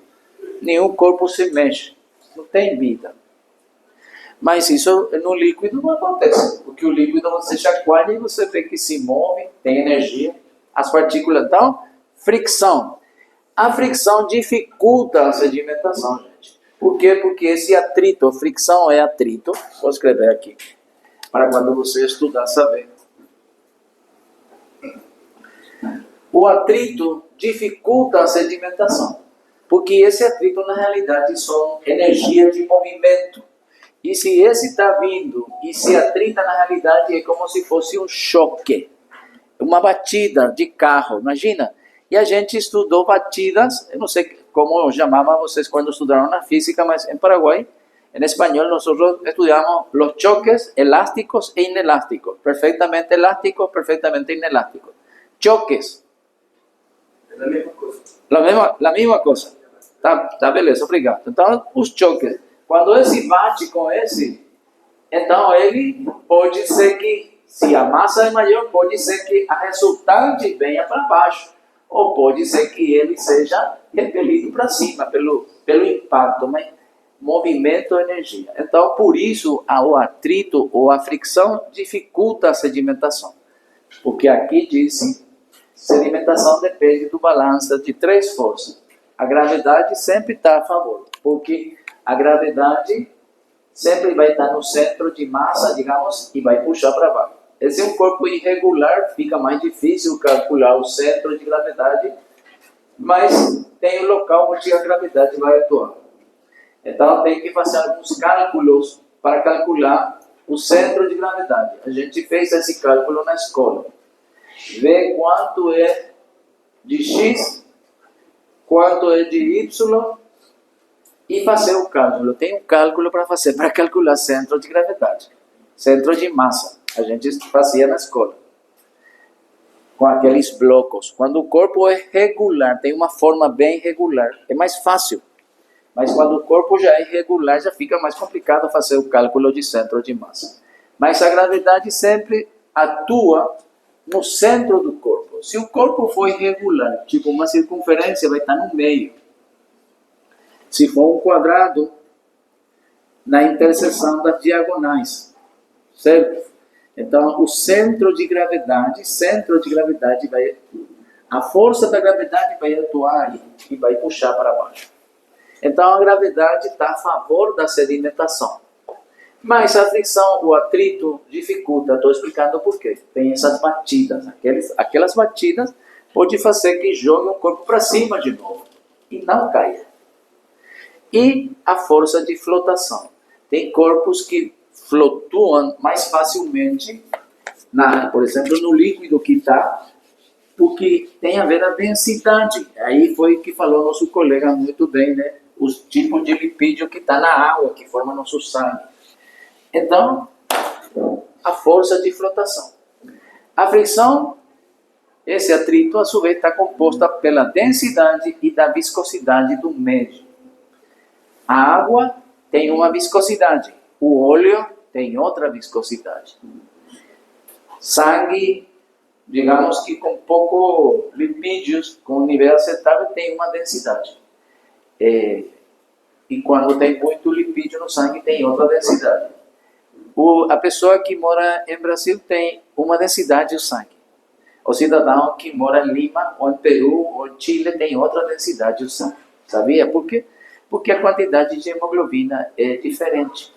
nenhum corpo se mexe. Não tem vida. Mas isso no líquido não acontece, porque o líquido você chacoalha e você vê que se move, tem energia. As partículas, então, fricção. A fricção dificulta a sedimentação, gente. Por quê? Porque esse atrito, fricção é atrito, vou escrever aqui, para quando você estudar saber. O atrito dificulta a sedimentação, porque esse atrito na realidade são energia de movimento. E se esse está vindo e se atrita na realidade é como se fosse um choque, uma batida de carro, imagina. E a gente estudou batidas, eu não sei como chamava vocês quando estudaram na física, mas em Paraguai, em espanhol, nós estudamos os choques elásticos e inelásticos, perfeitamente elásticos, perfeitamente inelásticos. Choques. é a mesma coisa. La misma coisa. Tá, beleza, obrigado. Então, os choques. Quando esse bate com esse, então ele pode ser que, se a massa é maior, pode ser que a resultante venha para baixo. Ou pode ser que ele seja repelido para cima pelo impacto. Mas movimento é energia. Então, por isso, o atrito ou a fricção dificulta a sedimentação. Porque aqui diz, sedimentação depende do balanço de 3 forças. A gravidade sempre está a favor, porque a gravidade sempre vai estar no centro de massa, digamos, e vai puxar para baixo. Esse é um corpo irregular, fica mais difícil calcular o centro de gravidade, mas tem um local onde a gravidade vai atuar. Então tem que fazer alguns cálculos para calcular o centro de gravidade. A gente fez esse cálculo na escola. Ver quanto é de x, quanto é de y, e fazer o cálculo. Tem um cálculo para fazer, para calcular centro de gravidade, centro de massa. A gente fazia na escola, com aqueles blocos. Quando o corpo é regular, tem uma forma bem regular, é mais fácil. Mas quando o corpo já é irregular, já fica mais complicado fazer o cálculo de centro de massa. Mas a gravidade sempre atua no centro do corpo. Se o corpo for irregular, tipo uma circunferência, vai estar no meio. Se for um quadrado, na interseção das diagonais, certo? Então, o centro de gravidade vai... A força da gravidade vai atuar aí e vai puxar para baixo. Então, a gravidade está a favor da sedimentação. Mas a fricção, o atrito, dificulta. Estou explicando por quê. Tem essas batidas. Aquelas batidas pode fazer que jogue o corpo para cima de novo e não caia. E a força de flotação. Tem corpos que flutuam mais facilmente, por exemplo, no líquido que está, porque tem a ver a densidade. Aí foi que falou nosso colega muito bem, né? Os tipos de lipídio que está na água, que forma nosso sangue. Então, a força de flotação. A fricção, esse atrito, a sua vez, está composta pela densidade e da viscosidade do meio. A água tem uma viscosidade, o óleo tem outra viscosidade. Sangue, digamos que com pouco lipídios, com nível aceitável, tem uma densidade. E quando tem muito lipídio no sangue, tem outra densidade. A pessoa que mora em Brasil tem uma densidade de sangue. O cidadão que mora em Lima, ou em Peru, ou em Chile, tem outra densidade de sangue. Sabia por quê? Porque a quantidade de hemoglobina é diferente.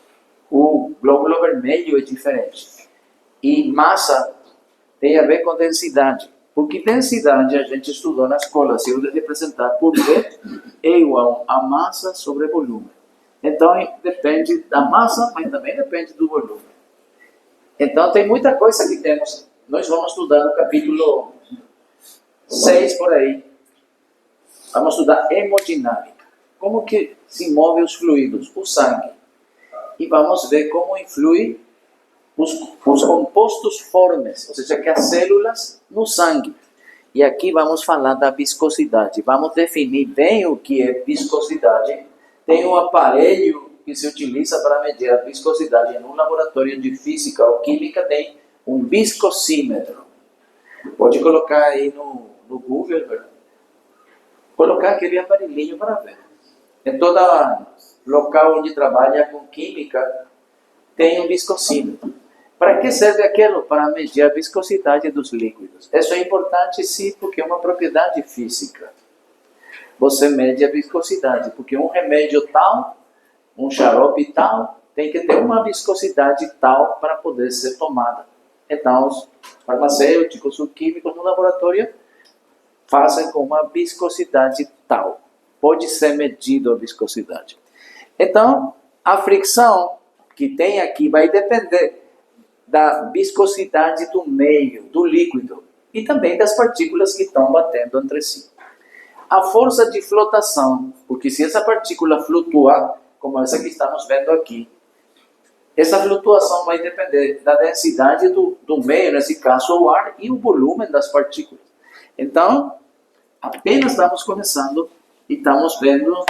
O glóbulo vermelho é diferente. E massa tem a ver com densidade. Porque densidade a gente estudou na escola, se eu representar por V, é igual a massa sobre volume. Então depende da massa, mas também depende do volume. Então tem muita coisa que temos. Nós vamos estudar no capítulo 6 por aí. Vamos estudar hemodinâmica. Como que se movem os fluidos, o sangue. E vamos ver como influi os compostos formes, ou seja, que as células no sangue. E aqui vamos falar da viscosidade. Vamos definir bem o que é viscosidade. Tem um aparelho que se utiliza para medir a viscosidade. Em um laboratório de física ou química tem um viscosímetro. Pode colocar aí no Google, né? Colocar aquele aparelhinho para ver. Em todo local onde trabalha com química, tem um viscosímetro. Para que serve aquilo? Para medir a viscosidade dos líquidos. Isso é importante, sim, porque é uma propriedade física. Você mede a viscosidade, porque um remédio tal, um xarope tal, tem que ter uma viscosidade tal para poder ser tomada. Então, os farmacêuticos, os químicos no laboratório fazem com uma viscosidade tal. Pode ser medido a viscosidade. Então, a fricção que tem aqui vai depender da viscosidade do meio, do líquido, e também das partículas que estão batendo entre si. A força de flotação, porque se essa partícula flutuar, como essa que estamos vendo aqui, essa flutuação vai depender da densidade do meio, nesse caso o ar, e o volume das partículas. Então, apenas estamos começando e estamos vendo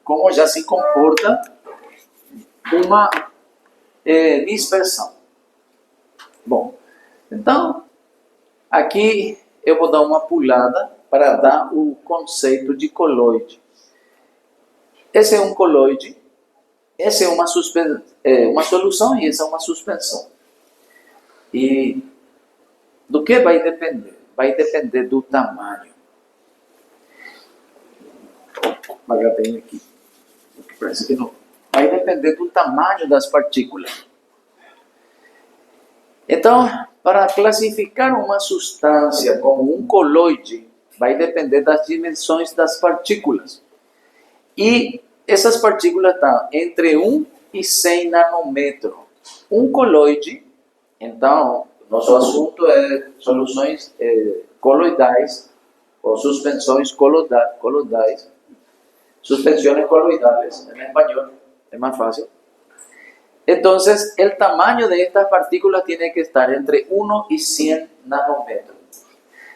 como já se comporta uma dispersão. Bom, então, aqui eu vou dar uma pulada para dar o conceito de coloide. Esse é um coloide, essa é uma solução e essa é uma suspensão. E do que vai depender? Vai depender do tamanho. Vou apagar bem aqui, parece que não. Vai depender do tamanho das partículas. Então, para classificar uma substância como um coloide, vai depender das dimensões das partículas. E essas partículas estão entre 1 e 100 nanômetros. Um coloide, então, nosso assunto é soluções coloidais, ou suspensões coloidais. Suspensões coloidales, en español, es más fácil. Entonces, el tamaño de estas partículas tiene que estar entre 1 y 100 nanómetros.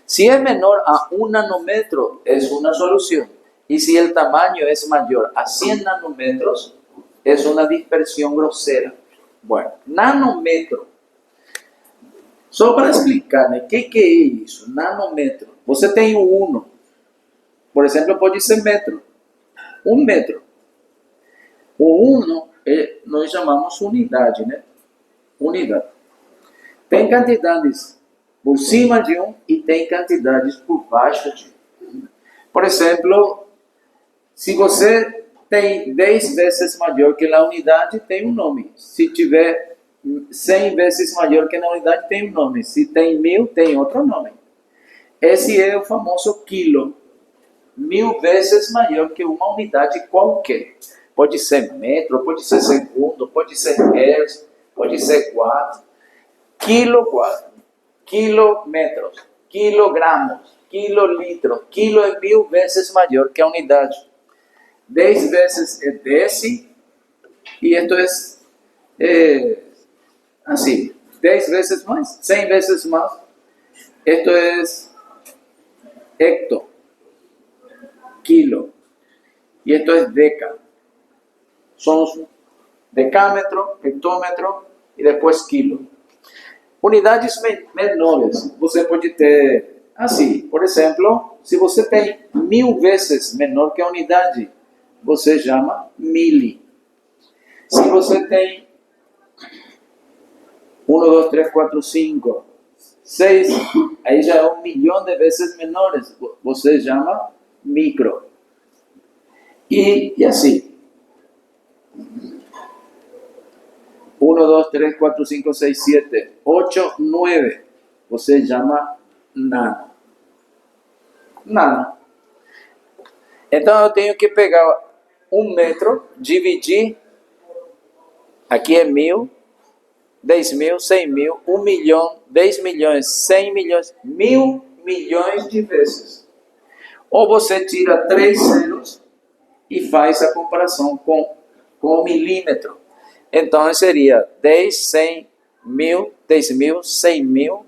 Si es menor a 1 nanómetro, es una solución. Y si el tamaño es mayor a 100 nanómetros, es una dispersión grosera. Bueno, nanômetro. Só para explicar, né? O que é isso? Nanômetro. Você tem o 1. Por exemplo, pode ser metro. 1 metro. O 1 nós chamamos unidade, né? Unidade. Tem quantidades por cima de 1 e tem quantidades por baixo de 1. Por exemplo, se você tem 10 vezes maior que a unidade, tem um nome. Se tiver 100 vezes maior que a unidade, tem um nome. Se tem 1000, tem outro nome. Esse é o famoso quilo. 1000 vezes maior que uma unidade qualquer. Pode ser metro, pode ser segundo, pode ser hertz, pode ser watt. Quilowatts, quilômetros, quilogramos, quilolitros. Quilo é 1000 vezes maior que a unidade. 10 vezes é deci, e isto é assim, 10 vezes mais, 100 vezes mais. Isto é hecto, quilo, e isto é deca. São os decâmetro, hectômetro e depois quilo. Unidades menores, você pode ter assim, por exemplo, se você tem 1000 vezes menor que a unidade, você chama mili. Se você tem 1, 2, 3, 4, 5, 6, aí já é 1 milhão de vezes menores, você chama micro. E assim. 1, 2, 3, 4, 5, 6, 7, 8, 9. Você chama nano. Nano. Então eu tenho que pegar 1 metro, dividir. Aqui é 1000, 10 mil, 100 mil, 1 milhão, 10 milhões, 100 milhões, 1000 milhões de vezes. Ou você tira 3 zeros e faz a comparação com o milímetro. Então seria 10, 100, 1000, 10 mil, 100 mil,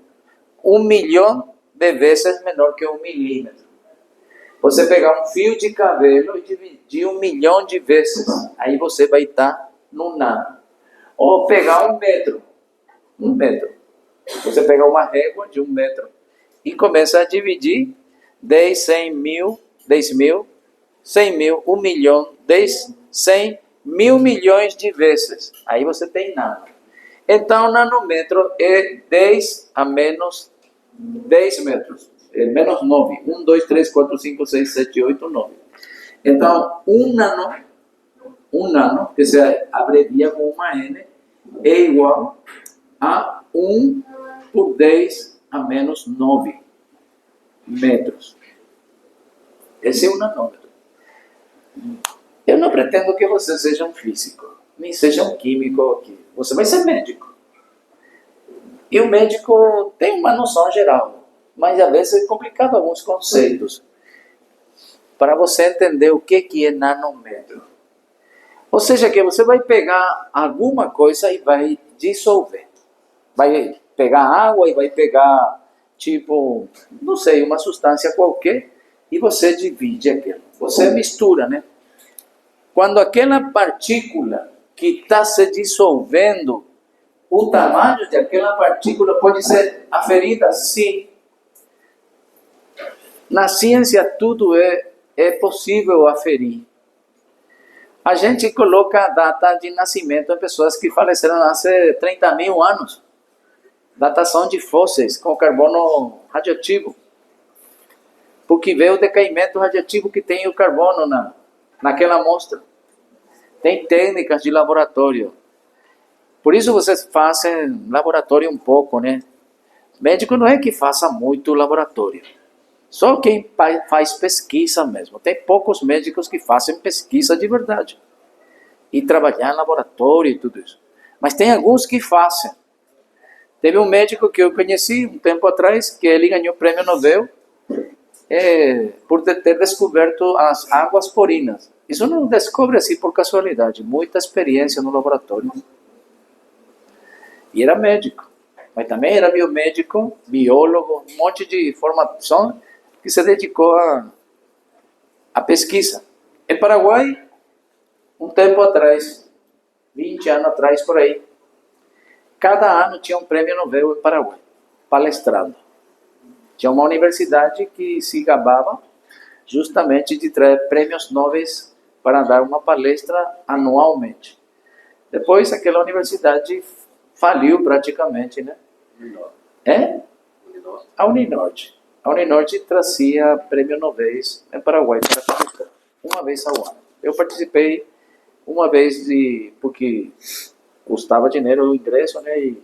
1 milhão de vezes menor que 1 milímetro. Você pegar um fio de cabelo e dividir 1 milhão de vezes, aí você vai estar no nano. Ou pegar 1 metro. 1 metro. Você pega uma régua de 1 metro e começa a dividir 10, 100 mil, 10 mil, 100 mil, 1 milhão, 10, 100, 1000 milhões de vezes. Aí você tem nano. Então, nanômetro é 10 a menos 10 metros. É menos 9. 1, 2, 3, 4, 5, 6, 7, 8, 9. Então, um nano, que se abrevia com uma N, é igual a 1 por 10 a menos 9 metros. Esse é o nanômetro. Eu não pretendo que você seja um físico, nem seja um químico aqui. Você vai ser médico. E o médico tem uma noção geral, mas às vezes é complicado alguns conceitos para você entender o que é nanômetro. Ou seja, que você vai pegar alguma coisa e vai dissolver. Vai pegar água e vai pegar, tipo, não sei, uma substância qualquer e você divide aquilo. Você mistura, né? Quando aquela partícula que está se dissolvendo, o tamanho daquela partícula pode ser aferida? Sim. Na ciência tudo é possível aferir. A gente coloca a data de nascimento em pessoas que faleceram há 30 mil anos. Datação de fósseis com carbono radioativo. Porque vê o decaimento radioativo que tem o carbono naquela amostra. Tem técnicas de laboratório. Por isso vocês fazem laboratório um pouco, né? Médico não é que faça muito laboratório. Só quem faz pesquisa mesmo. Tem poucos médicos que fazem pesquisa de verdade. E trabalhar em laboratório e tudo isso. Mas tem alguns que fazem. Teve um médico que eu conheci um tempo atrás, que ele ganhou o prêmio Nobel por ter descoberto as águas porinas. Isso não descobre assim por casualidade. Muita experiência no laboratório. E era médico. Mas também era biomédico, biólogo, um monte de formação que se dedicou a pesquisa. Em Paraguai, um tempo atrás, 20 anos atrás por aí, cada ano tinha um prêmio Nobel em Paraguai, palestrando. Tinha uma universidade que se gabava justamente de trazer prêmios Nobel para dar uma palestra anualmente. Depois, aquela universidade faliu praticamente, né? A Uninorte. A Uninorte trazia prêmio Nobel em Paraguai para palestrar, uma vez ao ano. Eu participei uma vez porque custava dinheiro o ingresso, né?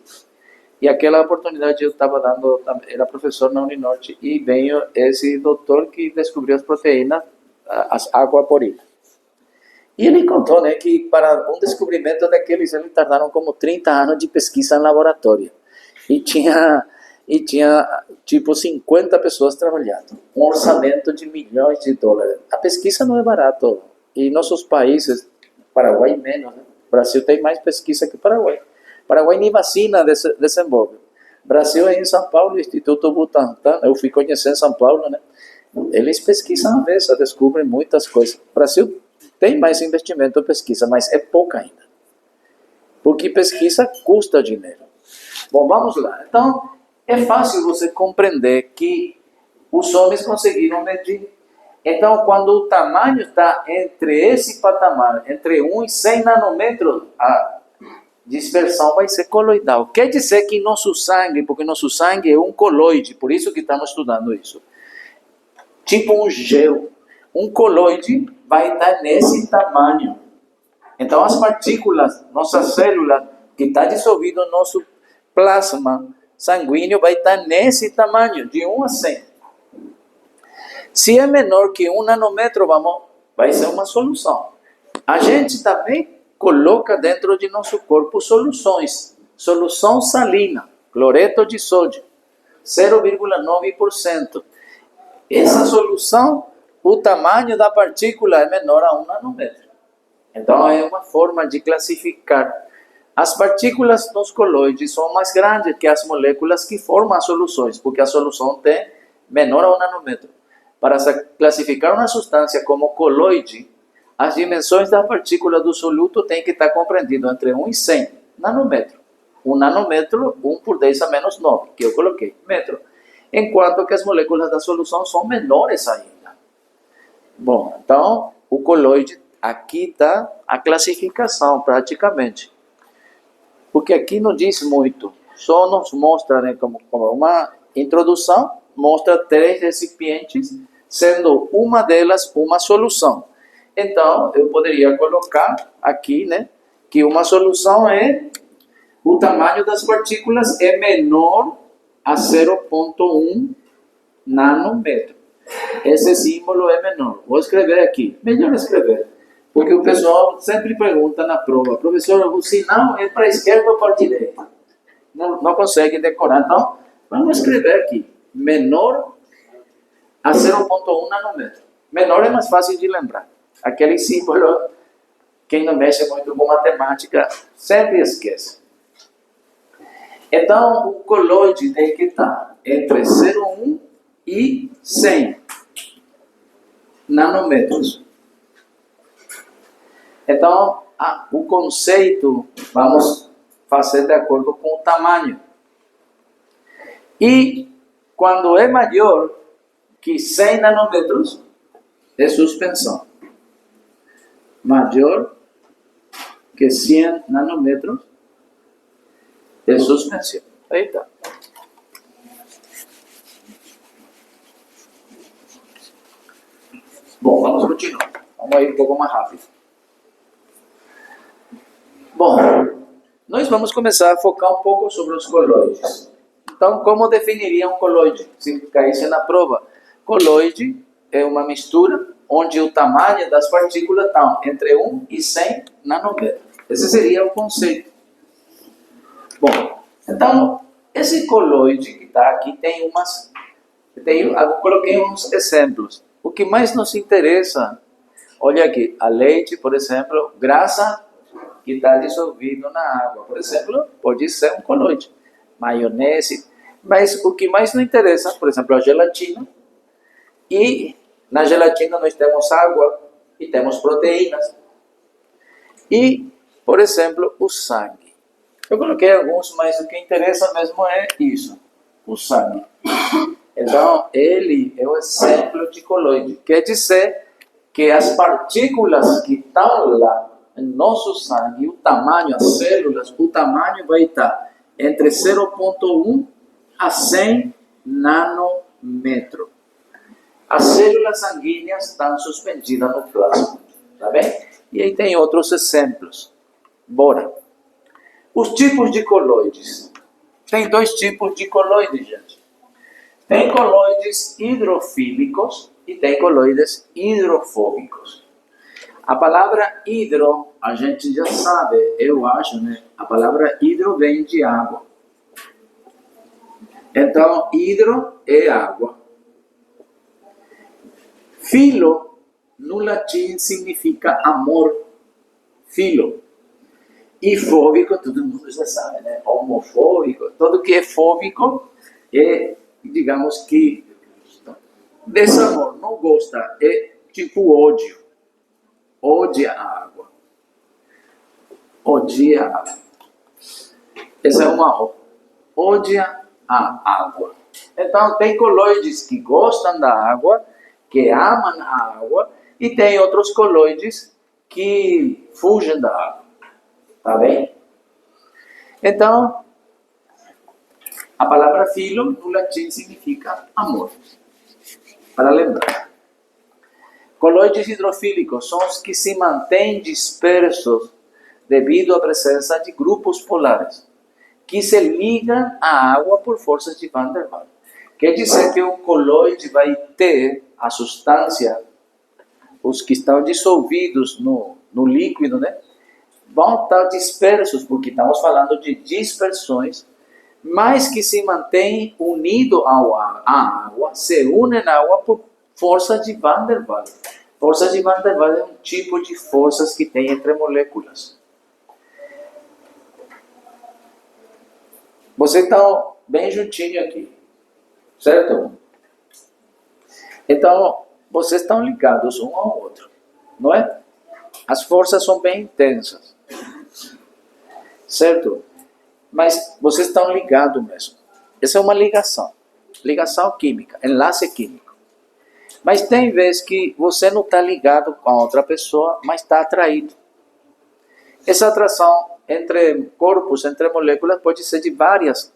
E aquela oportunidade eu estava dando, era professor na Uninorte, e veio esse doutor que descobriu as proteínas, as aquaporinas. E ele contou, né, que para um descobrimento daqueles, eles tardaram como 30 anos de pesquisa em laboratório. E tinha tipo 50 pessoas trabalhando. Um orçamento de milhões de dólares. A pesquisa não é barato. E nossos países, Paraguai menos, né? Brasil tem mais pesquisa que Paraguai. Paraguai nem vacina desenvolve. Brasil é em São Paulo, Instituto Butantan, eu fui conhecer em São Paulo, né? Eles pesquisam a vez, descobrem muitas coisas. Brasil tem mais investimento em pesquisa, mas é pouca ainda. Porque pesquisa custa dinheiro. Bom, vamos lá. Então, é fácil você compreender que os homens conseguiram medir. Então, quando o tamanho está entre esse patamar, entre 1 e 100 nanômetros, a dispersão vai ser coloidal. Quer dizer que nosso sangue, porque nosso sangue é um coloide, por isso que estamos estudando isso. Tipo um gel. Um coloide vai estar nesse tamanho. Então, as partículas, nossas células, que está dissolvido no nosso plasma sanguíneo, vai estar nesse tamanho, de 1 a 100. Se é menor que 1 nanômetro, vai ser uma solução. A gente também coloca dentro de nosso corpo soluções. Solução salina, cloreto de sódio, 0,9%. Essa solução, o tamanho da partícula é menor a 1 nanômetro. Então, é uma forma de classificar. As partículas dos coloides são mais grandes que as moléculas que formam as soluções, porque a solução tem menor a 1 nanômetro. Para classificar uma substância como coloide, as dimensões da partícula do soluto têm que estar compreendidas entre 1 e 100 nanômetros. 1 nanômetro, 1 por 10 a menos 9, que eu coloquei, metro. Enquanto que as moléculas da solução são menores ainda. Bom, então, o coloide, aqui está a classificação, praticamente. Porque aqui não diz muito, só nos mostra, né, como uma introdução, mostra 3 recipientes, sendo uma delas uma solução. Então, eu poderia colocar aqui, né, que uma solução é o tamanho das partículas é menor a 0,1 nanômetro. Esse símbolo é menor. Vou escrever aqui. Melhor escrever. Porque o pessoal sempre pergunta na prova, professor, o sinal é para a esquerda ou para a direita? Não consegue decorar. Então, vamos escrever aqui. Menor a 0,1 nanômetro. Menor é mais fácil de lembrar. Aquele símbolo, quem não mexe muito com matemática, sempre esquece. Então, o coloide tem que estar entre 0,1 e 100 nanômetros. Então, o conceito, vamos fazer de acordo com o tamanho. E quando é maior que 100 nanômetros, é suspensão. Maior que 100 nanômetros, é suspensão. Aí está. Bom, vamos continuar. Vamos ir um pouco mais rápido. Bom, nós vamos começar a focar um pouco sobre os coloides. Então, como definiria um coloide? Se caísse na prova, coloide é uma mistura onde o tamanho das partículas está entre 1 e 100 nanômetros. Esse seria o conceito. Bom, então, esse coloide que está aqui eu coloquei uns exemplos. O que mais nos interessa, olha aqui, a leite, por exemplo, grasa que está dissolvido na água, por exemplo, pode ser um coloide. Maionese, mas o que mais nos interessa, por exemplo, a gelatina e Na gelatina nós temos água e temos proteínas. E, por exemplo, o sangue. Eu coloquei alguns, mas o que interessa mesmo é isso, o sangue. Então, ele é o exemplo de coloide. Quer dizer que as partículas que estão lá em nosso sangue, o tamanho, as células, o tamanho vai estar entre 0,1 a 100 nanômetros. As células sanguíneas estão suspendidas no plasma, tá bem? E aí tem outros exemplos. Bora. Os tipos de coloides. Tem dois tipos de coloides, gente. Tem coloides hidrofílicos e tem coloides hidrofóbicos. A palavra hidro, a gente já sabe, eu acho, né? A palavra hidro vem de água. Então, hidro é água. Filo, no latim, significa amor. Filo. E fóbico, todo mundo já sabe, né? Homofóbico. Tudo que é fóbico é, digamos que, desamor, não gosta. É tipo ódio. Odia a água. Odia a água. Essa é uma O. Odia a água. Então, tem coloides que gostam da água, que amam a água, e tem outros coloides que fugem da água. Tá bem? Então, a palavra filo no latim significa amor. Para lembrar. Coloides hidrofílicos são os que se mantêm dispersos devido à presença de grupos polares, que se ligam à água por forças de Van der Waals. Quer dizer que um coloide vai ter a substância, os que estão dissolvidos no líquido, né? Vão estar dispersos, porque estamos falando de dispersões, mas que se mantêm unidos à água, se unem à água por força de Van der Waals. Força de Van der Waals é um tipo de forças que tem entre moléculas. Vocês estão bem juntinho aqui, certo? Então, vocês estão ligados um ao outro, não é? As forças são bem intensas, certo? Mas vocês estão ligados mesmo. Essa é uma ligação química, enlace químico. Mas tem vezes que você não está ligado com a outra pessoa, mas está atraído. Essa atração entre corpos, entre moléculas, pode ser de vários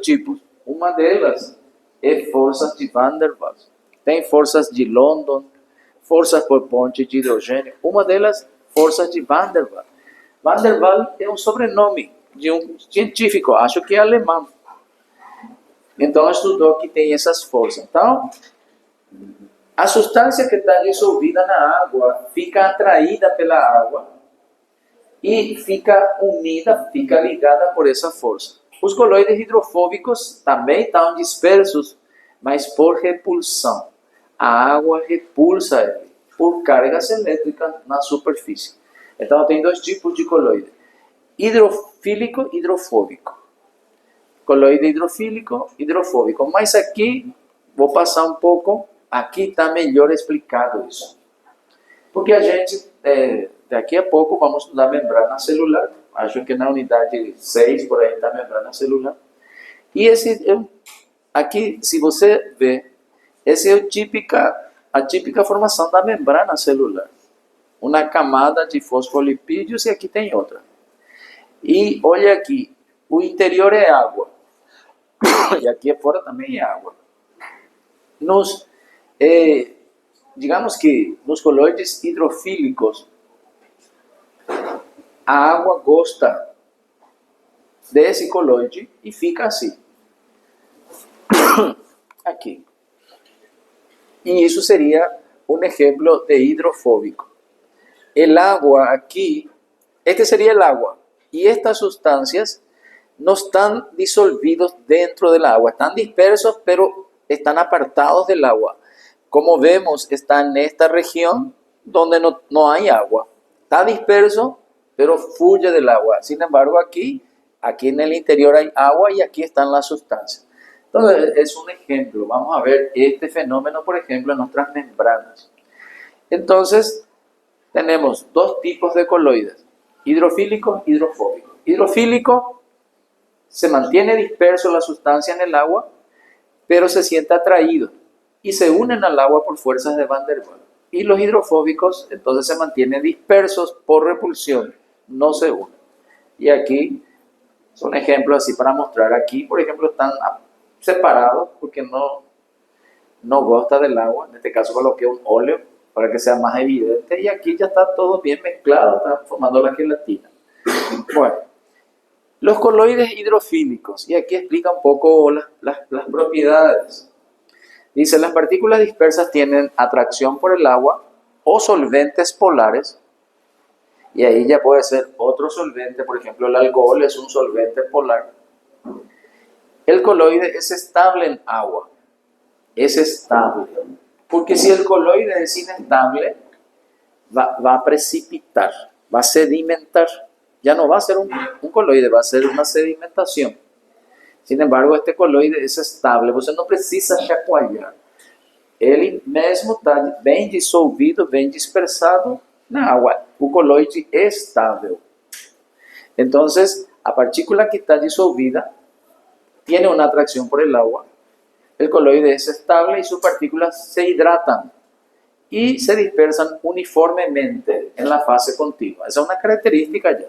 tipos. Uma delas é forças de Van der Waals. Tem forças de London, forças por ponte de hidrogênio. Uma delas, forças de Van der Waals. Van der Waals é um sobrenome de um científico, acho que é alemão. Então, estudou que tem essas forças. Então, a substância que está dissolvida na água fica atraída pela água e fica unida, fica ligada por essa força. Os coloides hidrofóbicos também estão dispersos, mas por repulsão. A água repulsa ele por cargas elétricas na superfície. Então, tem dois tipos de coloide: hidrofílico e hidrofóbico. Coloide hidrofílico, hidrofóbico. Mas aqui, vou passar um pouco, aqui está melhor explicado isso. Porque a gente, daqui a pouco, vamos estudar membrana celular. Acho que na unidade 6, por aí, está membrana celular. E esse, aqui, se você vê, essa é a típica formação da membrana celular. Uma camada de fosfolipídios e aqui tem outra. E olha aqui, o interior é água. E aqui fora também é água. Digamos que nos coloides hidrofílicos, a água gosta desse coloide e fica assim. Aqui. E isso seria um exemplo de hidrofóbico. El agua aqui, este seria o agua. E estas sustancias no están disolvidos dentro del agua. Están dispersos, pero están apartados del agua. Como vemos, está en esta región donde no hay agua. Está disperso, pero fluye del agua. Sin embargo, aquí en el interior hay agua y aquí están las sustancias. Entonces, es un ejemplo. Vamos a ver este fenómeno, por ejemplo, en nuestras membranas. Entonces, tenemos dos tipos de coloides, hidrofílicos y hidrofóbicos. Hidrofílico, se mantiene disperso la sustancia en el agua, pero se siente atraído y se unen al agua por fuerzas de Van der Waals. Y los hidrofóbicos, entonces, se mantienen dispersos por repulsión, no se unen. Y aquí son ejemplos así para mostrar. Aquí, por ejemplo, están separados porque no gosta del agua. En este caso coloqué un óleo para que sea más evidente. Y aquí ya está todo bien mezclado, está formando la gelatina. Bueno, los coloides hidrofílicos. Y aquí explica un poco las propiedades. Dice, las partículas dispersas tienen atracción por el agua o solventes polares. Y ahí ya puede ser otro solvente, por ejemplo, el alcohol es un solvente polar. El coloide es estable en agua. Es estable. Porque si el coloide es inestable, va a precipitar, va a sedimentar. Ya no va a ser un coloide, va a ser una sedimentación. Sin embargo, este coloide es estable, você não precisa chacoalhar. Ele mesmo está bem dissolvido, bem dispersado na água. O coloide é estável. Então, a partícula que está dissolvida tiene una atracción por el agua. El coloide es estable y sus partículas se hidratan y se dispersan uniformemente en la fase continua. Esa es una característica ya.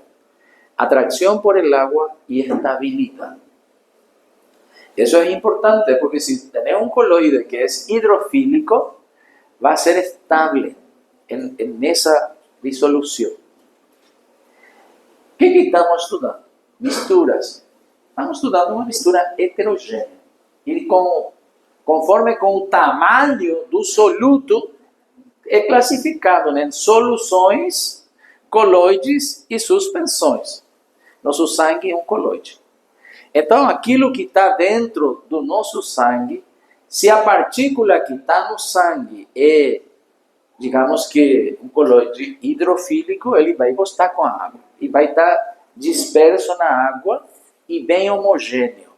Atracción por el agua y estabilidad. Eso es importante porque si tenés un coloide que es hidrofílico, va a ser estable en esa disolución. ¿Qué estamos estudiando? Misturas. Estamos estudando uma mistura heterogênea. E conforme com o tamanho do soluto, é classificado em soluções, coloides e suspensões. Nosso sangue é um coloide. Então, aquilo que está dentro do nosso sangue, se a partícula que está no sangue é, digamos que um coloide hidrofílico, ele vai gostar com a água. E vai estar disperso na água e bem homogêneo.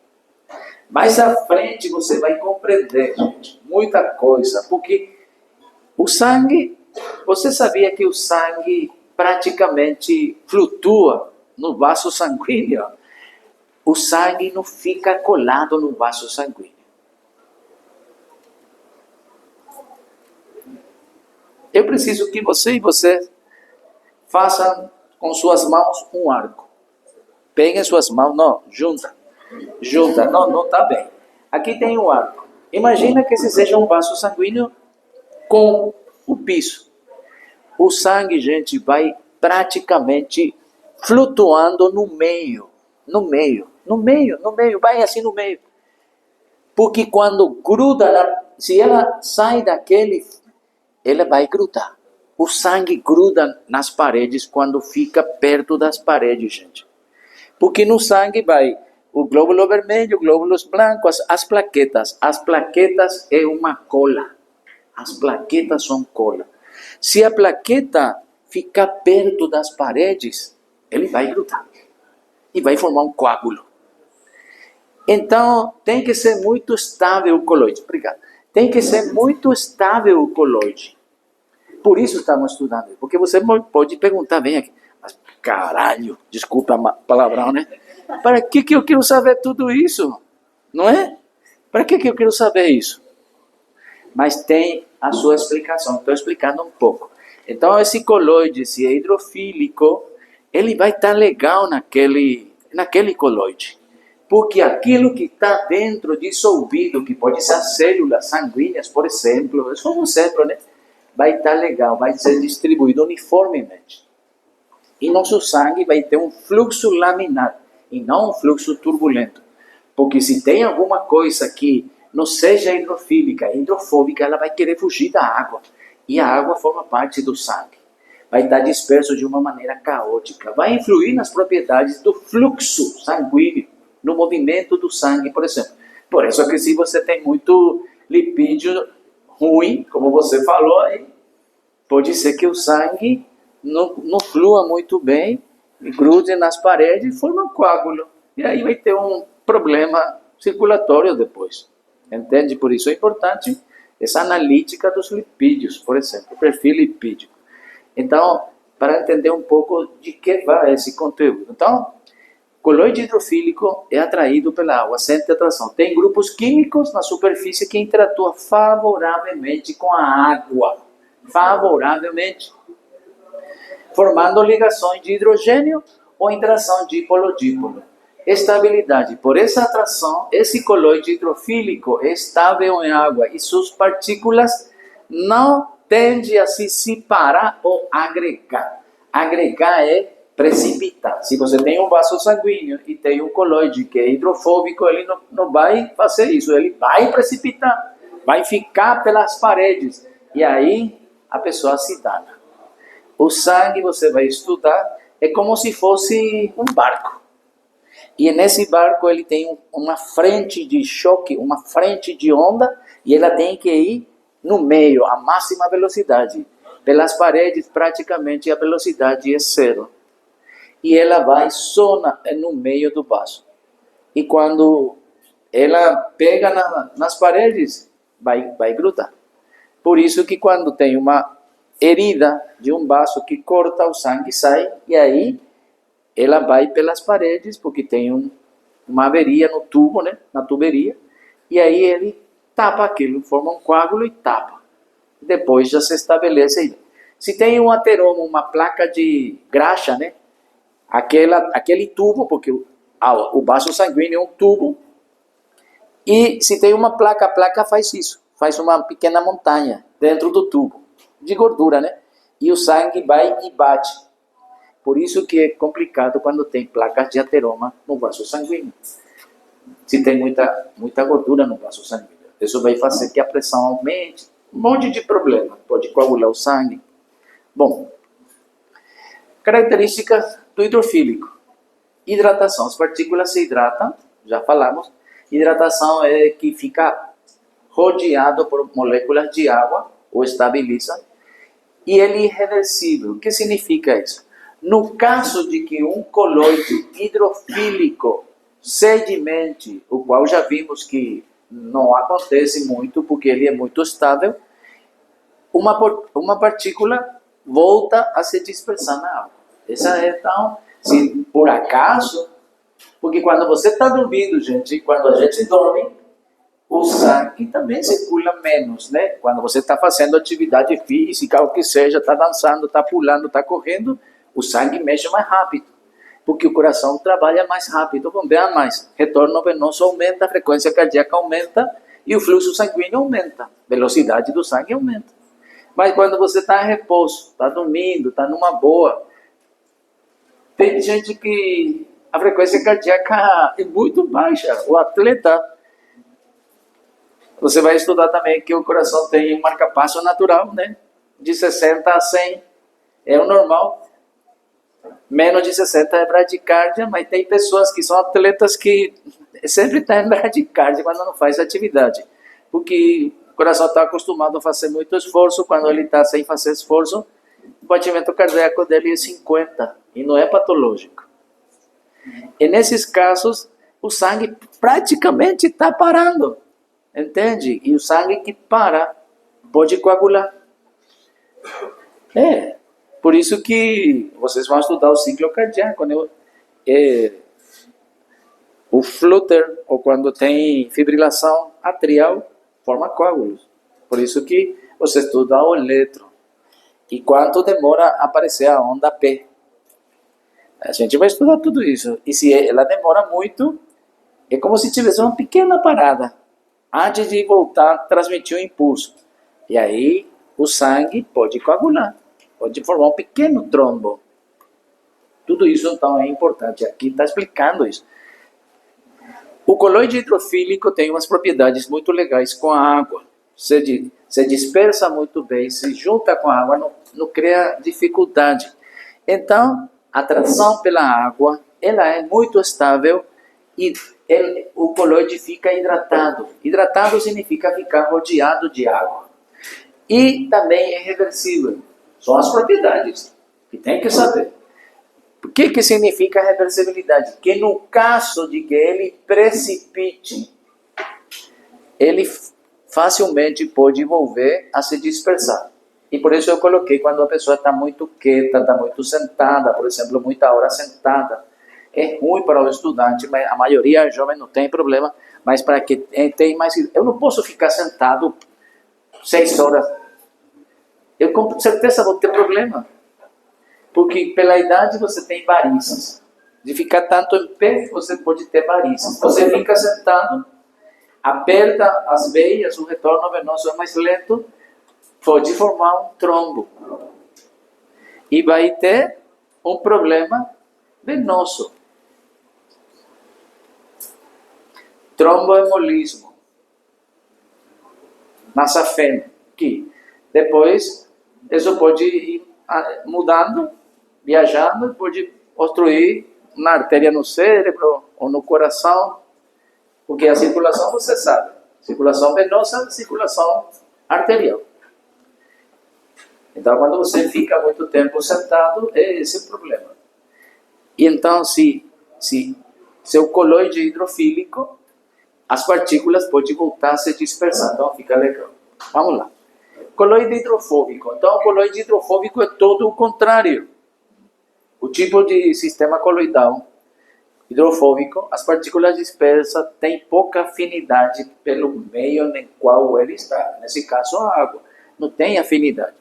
Mais à frente você vai compreender, gente, muita coisa, porque o sangue, você sabia que o sangue praticamente flutua no vaso sanguíneo? O sangue não fica colado no vaso sanguíneo. Eu preciso que você e você façam com suas mãos um arco. Peguem suas mãos, não, junta, não está bem. Aqui tem um arco. Imagina que esse seja um vaso sanguíneo com o piso. O sangue, gente, vai praticamente flutuando no meio, vai assim no meio. Porque quando gruda, se ela sai daquele, ela vai grudar. O sangue gruda nas paredes quando fica perto das paredes, gente. Porque no sangue vai o glóbulo vermelho, glóbulos brancos, as plaquetas. As plaquetas é uma cola. As plaquetas são cola. Se a plaqueta ficar perto das paredes, ele vai grudar. E vai formar um coágulo. Então, tem que ser muito estável o coloide. Obrigado. Tem que ser muito estável o coloide. Por isso estamos estudando. Porque você pode perguntar, vem aqui. Mas, caralho, desculpa a palavrão, né? Para que eu quero saber tudo isso? Não é? Para que eu quero saber isso? Mas tem a sua explicação. Estou explicando um pouco. Então, esse coloide, se é hidrofílico, ele vai estar legal naquele coloide. Porque aquilo que está dentro dissolvido, que pode ser as células sanguíneas, por exemplo, é só um exemplo, né? Vai estar legal, vai ser distribuído uniformemente. E nosso sangue vai ter um fluxo laminar, e não um fluxo turbulento. Porque se tem alguma coisa que não seja hidrofílica, hidrofóbica, ela vai querer fugir da água. E a água forma parte do sangue. Vai estar disperso de uma maneira caótica. Vai influir nas propriedades do fluxo sanguíneo, no movimento do sangue, por exemplo. Por isso que se você tem muito lipídio ruim, como você falou aí, pode ser que o sangue não flua muito bem, grude nas paredes e forma um coágulo. E aí vai ter um problema circulatório depois. Entende? Por isso é importante essa analítica dos lipídios, por exemplo, perfil lipídico. Então, para entender um pouco de que vai esse conteúdo. Então, coloide hidrofílico é atraído pela água, sente atração. Tem grupos químicos na superfície que interatuam favoravelmente com a água. Favoravelmente. Formando ligações de hidrogênio ou interação dipolo-dipolo. Estabilidade. Por essa atração, esse coloide hidrofílico é estável em água e suas partículas não tendem a se separar ou agregar. Agregar é precipitar. Se você tem um vaso sanguíneo e tem um coloide que é hidrofóbico, ele não vai fazer isso, ele vai precipitar, vai ficar pelas paredes e aí a pessoa se dana. O sangue, você vai estudar, é como se fosse um barco. E nesse barco ele tem uma frente de choque, uma frente de onda, e ela tem que ir no meio, a máxima velocidade. Pelas paredes, praticamente, a velocidade é zero. E ela vai só no meio do vaso. E quando ela pega nas paredes, vai grudar. Por isso que quando tem uma herida de um vaso que corta, o sangue sai, e aí ela vai pelas paredes, porque tem uma averia no tubo, né, na tuberia, e aí ele tapa aquilo, forma um coágulo e tapa. Depois já se estabelece aí. Se tem um ateroma, uma placa de graxa, né, aquele tubo, porque o vaso sanguíneo é um tubo, e se tem uma placa, a placa faz isso, faz uma pequena montanha dentro do tubo, de gordura, né, e o sangue vai e bate. Por isso que é complicado quando tem placas de ateroma no vaso sanguíneo. Se tem muita gordura no vaso sanguíneo. Isso vai fazer que a pressão aumente. Um monte de problema. Pode coagular o sangue. Bom, características do hidrofílico. Hidratação. As partículas se hidratam, já falamos. Hidratação é que fica rodeado por moléculas de água, ou estabiliza. E ele é irreversível. O que significa isso? No caso de que um coloide hidrofílico sedimente, o qual já vimos que não acontece muito, porque ele é muito estável, uma partícula volta a se dispersar na água. Essa é, então, se por acaso, porque quando você está dormindo, gente, quando a gente dorme, o sangue também circula menos, né? Quando você está fazendo atividade física, ou que seja, está dançando, está pulando, está correndo, o sangue mexe mais rápido, porque o coração trabalha mais rápido, bombea mais, retorno venoso aumenta, a frequência cardíaca aumenta e o fluxo sanguíneo aumenta, a velocidade do sangue aumenta. Mas quando você está em repouso, está dormindo, está numa boa, tem gente que a frequência cardíaca é muito baixa, o atleta, você vai estudar também que o coração tem um marcapasso natural, né? De 60 a 100 é o normal. Menos de 60 é bradicárdia, mas tem pessoas que são atletas que sempre estão em bradicárdia quando não faz atividade. Porque o coração está acostumado a fazer muito esforço, quando ele está sem fazer esforço, o batimento cardíaco dele é 50 e não é patológico. E nesses casos, o sangue praticamente está parando, entende? E o sangue que para pode coagular. Por isso que vocês vão estudar o ciclo cardíaco, né? O flutter, ou quando tem fibrilação atrial, forma coágulos. Por isso que você estuda o eletro. E quanto demora a aparecer a onda P. A gente vai estudar tudo isso. E se ela demora muito, é como se tivesse uma pequena parada, antes de voltar a transmitir o impulso. E aí o sangue pode coagular. Pode formar um pequeno trombo. Tudo isso, então, é importante. Aqui está explicando isso. O coloide hidrofílico tem umas propriedades muito legais com a água. Se dispersa muito bem, se junta com a água, não cria dificuldade. Então, a atração pela água, ela é muito estável e o coloide fica hidratado. Hidratado significa ficar rodeado de água. E também é reversível. São as propriedades que tem que saber. O que significa reversibilidade? Que no caso de que ele precipite, ele facilmente pode volver a se dispersar. E por isso eu coloquei quando a pessoa está muito quieta, está muito sentada, por exemplo, muita hora sentada. É ruim para o estudante, mas a maioria jovem não tem problema, mas para que tem mais... Eu não posso ficar sentado 6 horas. Eu com certeza vou ter problema. Porque pela idade você tem varizes. De ficar tanto em pé, você pode ter varizes. Você fica sentado, aperta as veias, o retorno venoso é mais lento, pode formar um trombo. E vai ter um problema venoso. Tromboembolismo. Na safena. Que depois, isso pode ir mudando, viajando, pode obstruir uma artéria no cérebro ou no coração, porque a circulação, você sabe, circulação venosa, circulação arterial. Então, quando você fica muito tempo sentado, é esse o problema. E então, se seu coloide hidrofílico, as partículas podem voltar a se dispersar. Então, fica legal. Vamos lá. Coloide hidrofóbico. Então, o coloide hidrofóbico é todo o contrário. O tipo de sistema coloidal hidrofóbico, as partículas dispersas têm pouca afinidade pelo meio no qual ele está. Nesse caso, a água. Não tem afinidade.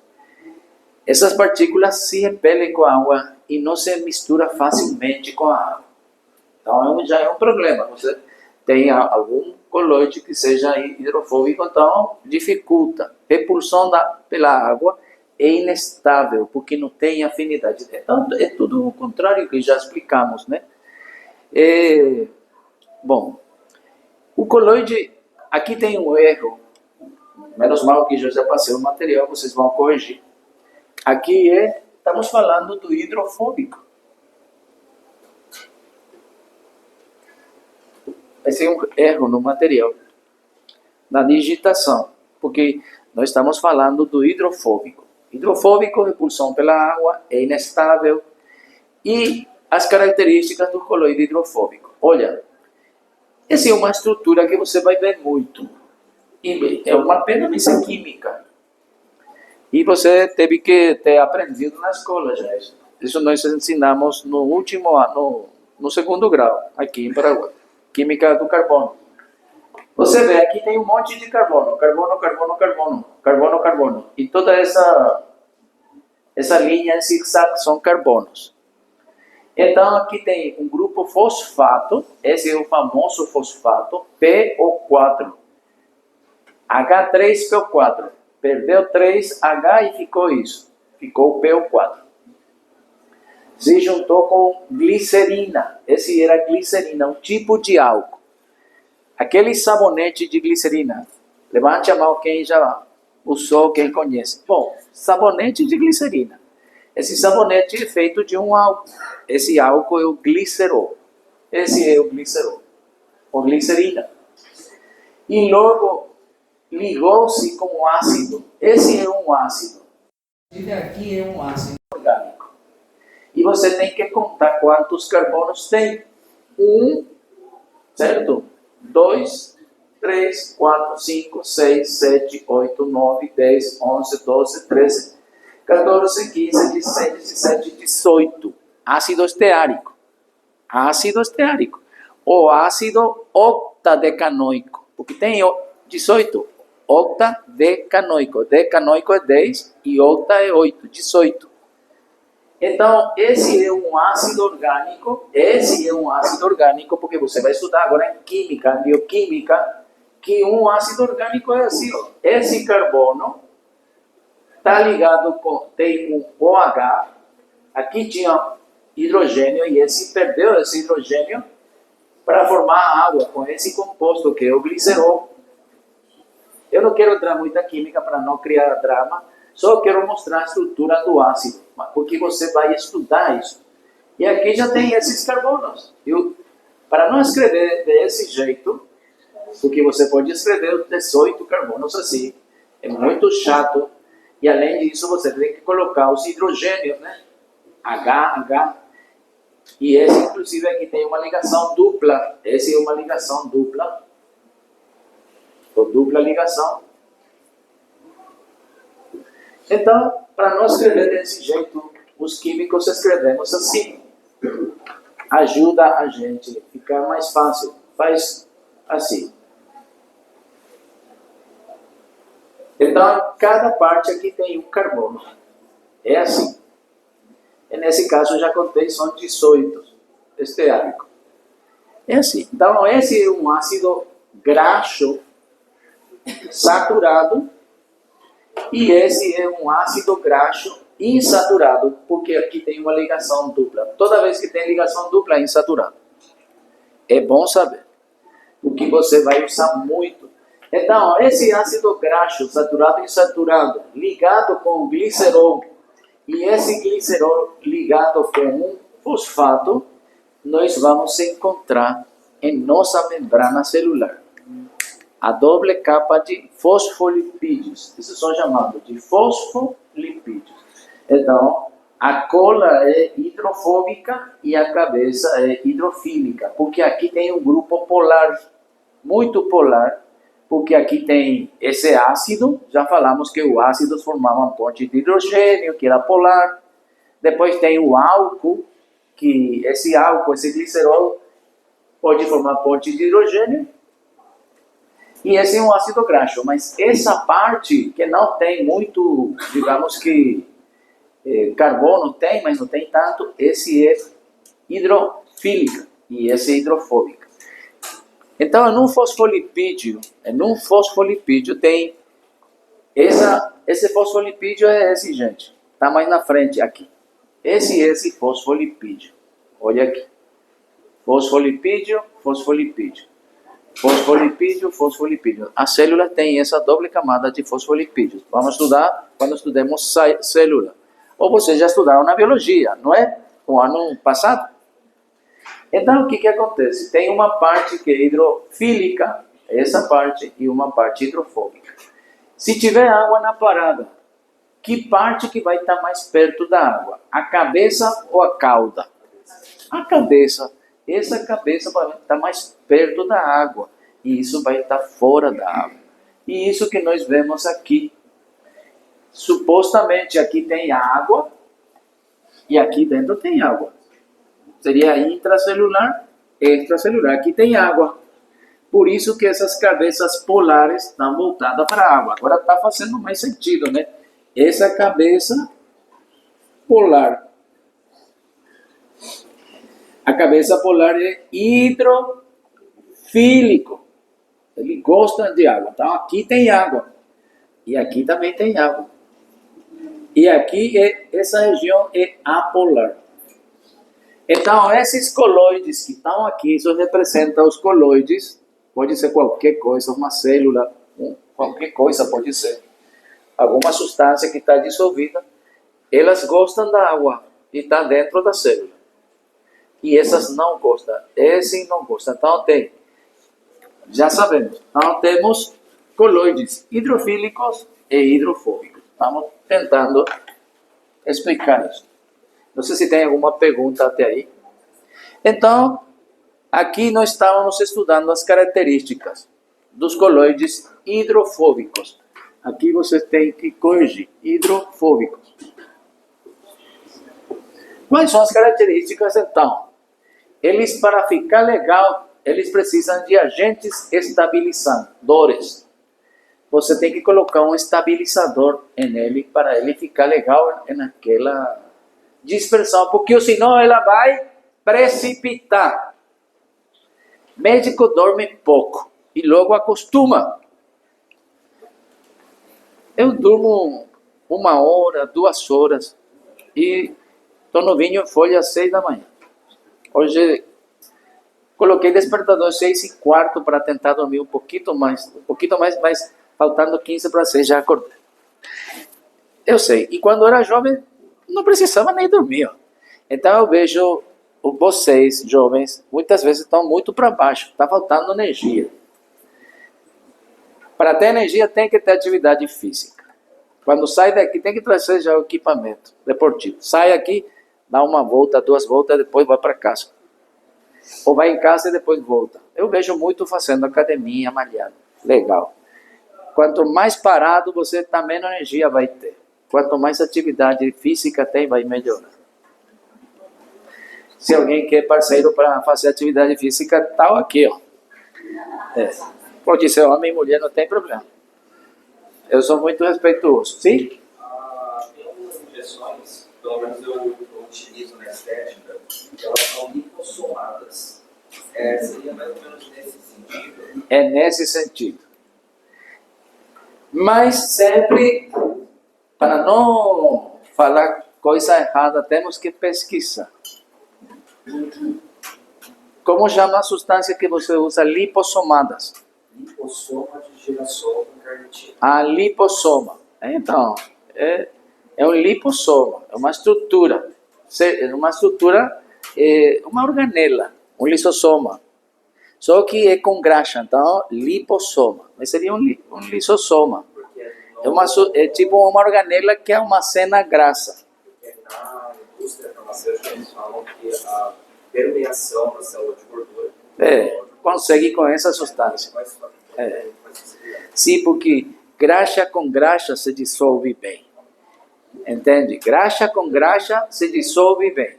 Essas partículas se repelem com a água e não se misturam facilmente com a água. Então, já é um problema. Você tem algum coloide que seja hidrofóbico, então dificulta. Repulsão pela água é inestável, porque não tem afinidade. Então, é tudo o contrário que já explicamos, né? Bom, o coloide, aqui tem um erro, menos mal que eu já passei o material, vocês vão corrigir. Aqui estamos falando do hidrofóbico. Esse é um erro no material, na digitação, porque nós estamos falando do hidrofóbico. Hidrofóbico, repulsão pela água, é inestável. E as características do coloide hidrofóbico. Olha, essa é uma estrutura que você vai ver muito. E é uma pena, mas é química. E você teve que ter aprendido na escola já isso. Isso nós ensinamos no último ano, no segundo grau, aqui em Paraguai. Química do carbono. Você vê, aqui tem um monte de carbono. Carbono, carbono, carbono. Carbono, carbono. E toda essa linha em zigue-zague são carbonos. Então, aqui tem um grupo fosfato. Esse é o famoso fosfato. PO4. H3PO4. Perdeu 3H e ficou isso. Ficou PO4. Se juntou com glicerina. Esse era glicerina, um tipo de álcool. Aquele sabonete de glicerina. Levante a mão quem já usou, quem conhece. Bom, sabonete de glicerina. Esse sabonete é feito de um álcool. Esse álcool é o glicerol. Esse é o glicerol. Ou glicerina. E logo ligou-se com o ácido. Esse é um ácido. Esse aqui é um ácido orgânico. E você tem que contar quantos carbonos tem. 1, certo? 2, 3, 4, 5, 6, 7, 8, 9, 10, 11, 12, 13, 14, 15, 16, 17, 18. Ácido esteárico. Ácido esteárico. Ou ácido octadecanoico. Porque tem 18. Octadecanoico. Decanoico é 10 e octa é 8. 18. Então, esse é um ácido orgânico. Esse é um ácido orgânico, porque você vai estudar agora em química, bioquímica, que um ácido orgânico é assim. Esse carbono está ligado com, tem um OH, aqui tinha hidrogênio e esse perdeu esse hidrogênio para formar água com esse composto que é o glicerol. Eu não quero entrar muita química para não criar drama, só quero mostrar a estrutura do ácido, porque você vai estudar isso. E aqui já tem esses carbonos. Para não escrever desse jeito, porque você pode escrever os 18 carbonos assim, é muito chato. E além disso, você tem que colocar os hidrogênios, né? H. E esse, inclusive, aqui tem uma ligação dupla. Essa é uma ligação dupla. Ou dupla ligação. Então, para nós escrever desse jeito, os químicos escrevemos assim. Ajuda a gente a ficar mais fácil. Faz assim. Então, cada parte aqui tem um carbono. É assim. E nesse caso, eu já contei, são 18 esteárico. É assim. Então, esse é um ácido graxo saturado e esse é um ácido graxo insaturado, porque aqui tem uma ligação dupla. Toda vez que tem ligação dupla, é insaturado. É bom saber, porque você vai usar muito. Então, esse ácido graxo saturado e insaturado ligado com glicerol e esse glicerol ligado com um fosfato, nós vamos encontrar em nossa membrana celular a doble capa de fosfolipídios. Esses são chamados de fosfolipídios. Então, a cola é hidrofóbica e a cabeça é hidrofílica, porque aqui tem um grupo polar, muito polar, porque aqui tem esse ácido, já falamos que o ácido formava uma ponte de hidrogênio, que era polar. Depois tem o álcool, que esse álcool, esse glicerol, pode formar ponte de hidrogênio. E esse é um ácido graxo, mas essa parte que não tem muito, digamos que carbono tem, mas não tem tanto, esse é hidrofílica e esse é hidrofóbica. Então, num fosfolipídio tem esse fosfolipídio é esse, gente. Está mais na frente aqui. Esse fosfolipídio. Olha aqui. Fosfolipídio, fosfolipídio. Fosfolipídio, fosfolipídio. A célula tem essa doble camada de fosfolipídios. Vamos estudar quando estudemos célula. Ou vocês já estudaram na biologia, não é? O ano passado? Então, o que acontece? Tem uma parte que é hidrofílica, essa parte, e uma parte hidrofóbica. Se tiver água na parada, que parte que vai estar mais perto da água? A cabeça ou a cauda? A cabeça. Essa cabeça vai estar mais perto da água. E isso vai estar fora da água. E isso que nós vemos aqui. Supostamente aqui tem água. E aqui dentro tem água. Seria intracelular, extracelular. Aqui tem água. Por isso que essas cabeças polares estão voltadas para a água. Agora está fazendo mais sentido, né? Essa cabeça polar. A cabeça polar é hidrofílico. Ele gosta de água. Então aqui tem água. E aqui também tem água. E aqui, essa região é apolar. Então, esses coloides que estão aqui, isso representa os coloides. Pode ser qualquer coisa, uma célula, qualquer coisa pode ser. Alguma substância que está dissolvida. Elas gostam da água e está dentro da célula. E essas não gostam. Esse não gosta. Então, tem. Já sabemos. Então, temos coloides hidrofílicos e hidrofóbicos. Estamos tentando explicar isso. Não sei se tem alguma pergunta até aí. Então, aqui nós estávamos estudando as características dos coloides hidrofóbicos. Aqui você tem que corrigir. Hidrofóbicos. Quais são as características, então? Eles, para ficar legal, eles precisam de agentes estabilizadores. Você tem que colocar um estabilizador nele para ele ficar legal naquela dispersão, porque senão ela vai precipitar. Médico dorme pouco e logo acostuma. Eu durmo 1 hora, 2 horas e estou novinho em folha às 6 da manhã. Hoje coloquei despertador 6:15 para tentar dormir um pouquinho mais, mas faltando 15 para 6 já acordei. Eu sei, e quando eu era jovem não precisava nem dormir. Então eu vejo vocês, jovens, muitas vezes estão muito para baixo, está faltando energia. Para ter energia tem que ter atividade física. Quando sai daqui tem que trazer já o equipamento deportivo. Sai aqui, dá uma volta, 2 voltas, depois vai para casa. Ou vai em casa e depois volta. Eu vejo muito fazendo academia, malhando. Legal. Quanto mais parado você está, menos energia vai ter. Quanto mais atividade física tem, vai melhorar. Se alguém quer parceiro para fazer atividade física, tal aqui, ó. Pode ser homem e mulher, não tem problema. Eu sou muito respeituoso. Sim? Tem algumas injeções, pelo menos eu utilizo na estética, que elas são lipossomadas. Seria mais ou menos nesse sentido? É nesse sentido. Mas sempre, para não falar coisa errada, temos que pesquisar. Como chama a substância que você usa? Lipossomadas. Lipossoma de girassol com carnitina. A lipossoma. Então, é um lipossoma, é uma estrutura. Uma organela, um lisossoma. Só que é com graxa, então lipossoma. Mas seria um lisossoma. É tipo uma organela que armazena grasa. Porque na indústria farmacêutica eles falam que a permeação da célula de gordura Consegue com essa substância. Sim, porque graxa com graxa se dissolve bem. Entende? Graxa com graxa se dissolve bem.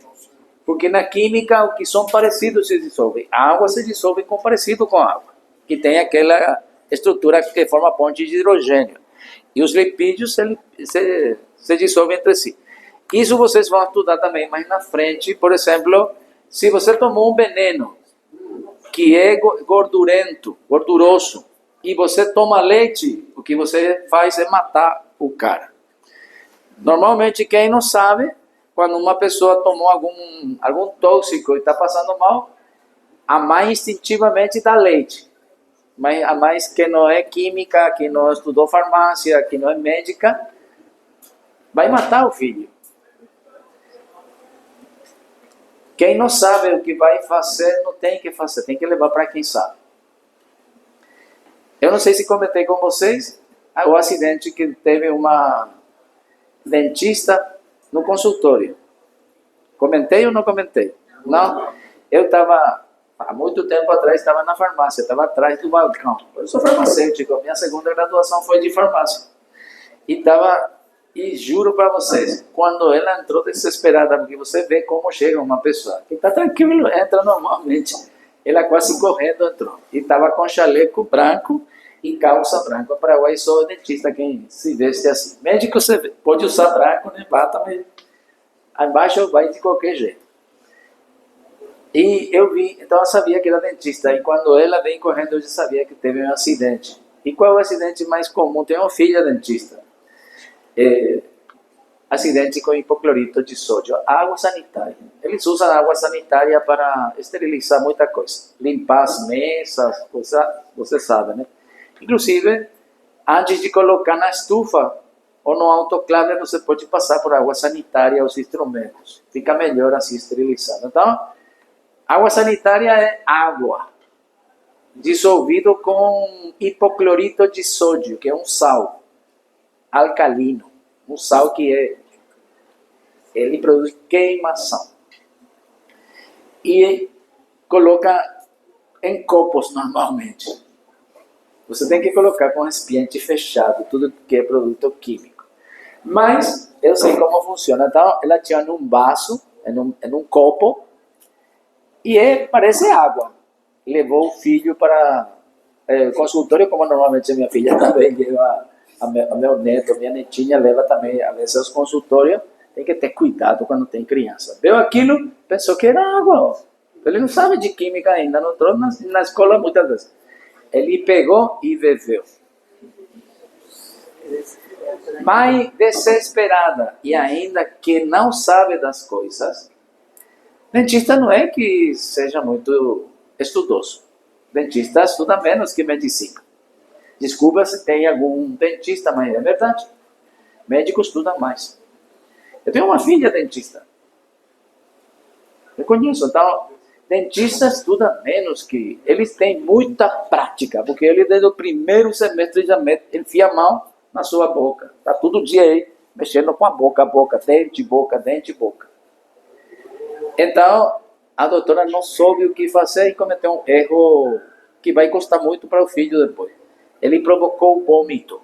Porque na química, o que são parecidos se dissolvem. A água se dissolve com parecido com a água, que tem aquela estrutura que forma ponte de hidrogênio. E os lipídios se dissolvem entre si. Isso vocês vão estudar também mais na frente. Por exemplo, se você tomou um veneno que é gorduroso, e você toma leite, o que você faz é matar o cara. Normalmente, quem não sabe, quando uma pessoa tomou algum tóxico e está passando mal, a mãe instintivamente dá leite. Mas a mãe que não é química, que não estudou farmácia, que não é médica, vai matar o filho. Quem não sabe o que vai fazer, não tem que fazer, tem que levar para quem sabe. Eu não sei se comentei com vocês o acidente que teve uma dentista no consultório. Comentei ou não comentei? Não? Eu estava, há muito tempo atrás, estava na farmácia, estava atrás do balcão. Eu sou farmacêutico, minha segunda graduação foi de farmácia. E juro para vocês, quando ela entrou desesperada, porque você vê como chega uma pessoa que está tranquilo, entra normalmente. Ela quase correndo entrou. E estava com chaleco branco e calça branca. Para Paraguai só o dentista quem se veste assim. Médico você pode usar branco, né? Bata, mas embaixo vai de qualquer jeito. E eu vi, então eu sabia que era dentista. E quando ela vem correndo, eu já sabia que teve um acidente. E qual é o acidente mais comum? Tem uma filha dentista. Acidente com hipoclorito de sódio, água sanitária. Eles usam água sanitária para esterilizar muita coisa, limpar as mesas, você sabe, né? Inclusive, antes de colocar na estufa ou no autoclave, você pode passar por água sanitária os instrumentos. Fica melhor assim esterilizado. Então, água sanitária é água dissolvido com hipoclorito de sódio, que é um sal alcalino, um sal que ele produz queimação. E coloca em copos normalmente. Você tem que colocar com recipiente fechado, tudo que é produto químico. Mas eu sei como funciona. Então, ela tinha num vaso, em um copo, e parece água. Levou o filho para o consultório, como normalmente minha filha também leva. A meu neto, minha netinha leva também, a vezes, aos consultórios. Tem que ter cuidado quando tem criança. Viu aquilo, pensou que era água. Ele não sabe de química ainda, não entrou na escola muitas vezes. Ele pegou e bebeu. Mãe desesperada e ainda que não sabe das coisas. Dentista não é que seja muito estudoso. Dentista estuda menos que medicina. Desculpa se tem algum dentista, mas é verdade. Médico estuda mais. Eu tenho uma filha dentista. Eu conheço, então, dentista estuda menos que... Eles têm muita prática, porque ele desde o primeiro semestre já enfia a mão na sua boca. Está todo dia aí, mexendo com a boca, dente, boca. Então, a doutora não soube o que fazer e cometeu um erro que vai custar muito para o filho depois. Ele provocou vômito.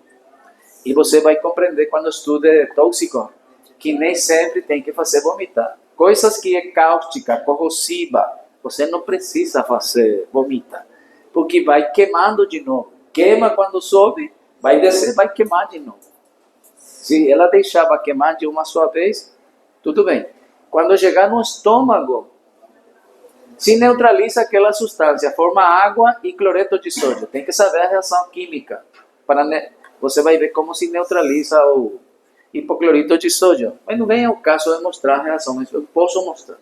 E você vai compreender quando estuda tóxico que nem sempre tem que fazer vomitar. Coisas que é cáustica, corrosiva, você não precisa fazer vomitar, porque vai queimando de novo. Queima quando sobe, vai descer, vai queimar de novo. Se ela deixava queimar de uma só vez, tudo bem. Quando chegar no estômago, se neutraliza aquela substância, forma água e cloreto de sódio. Tem que saber a reação química. Você vai ver como se neutraliza o hipoclorito de sódio. Mas não vem ao caso de mostrar a reação, mas eu posso mostrar.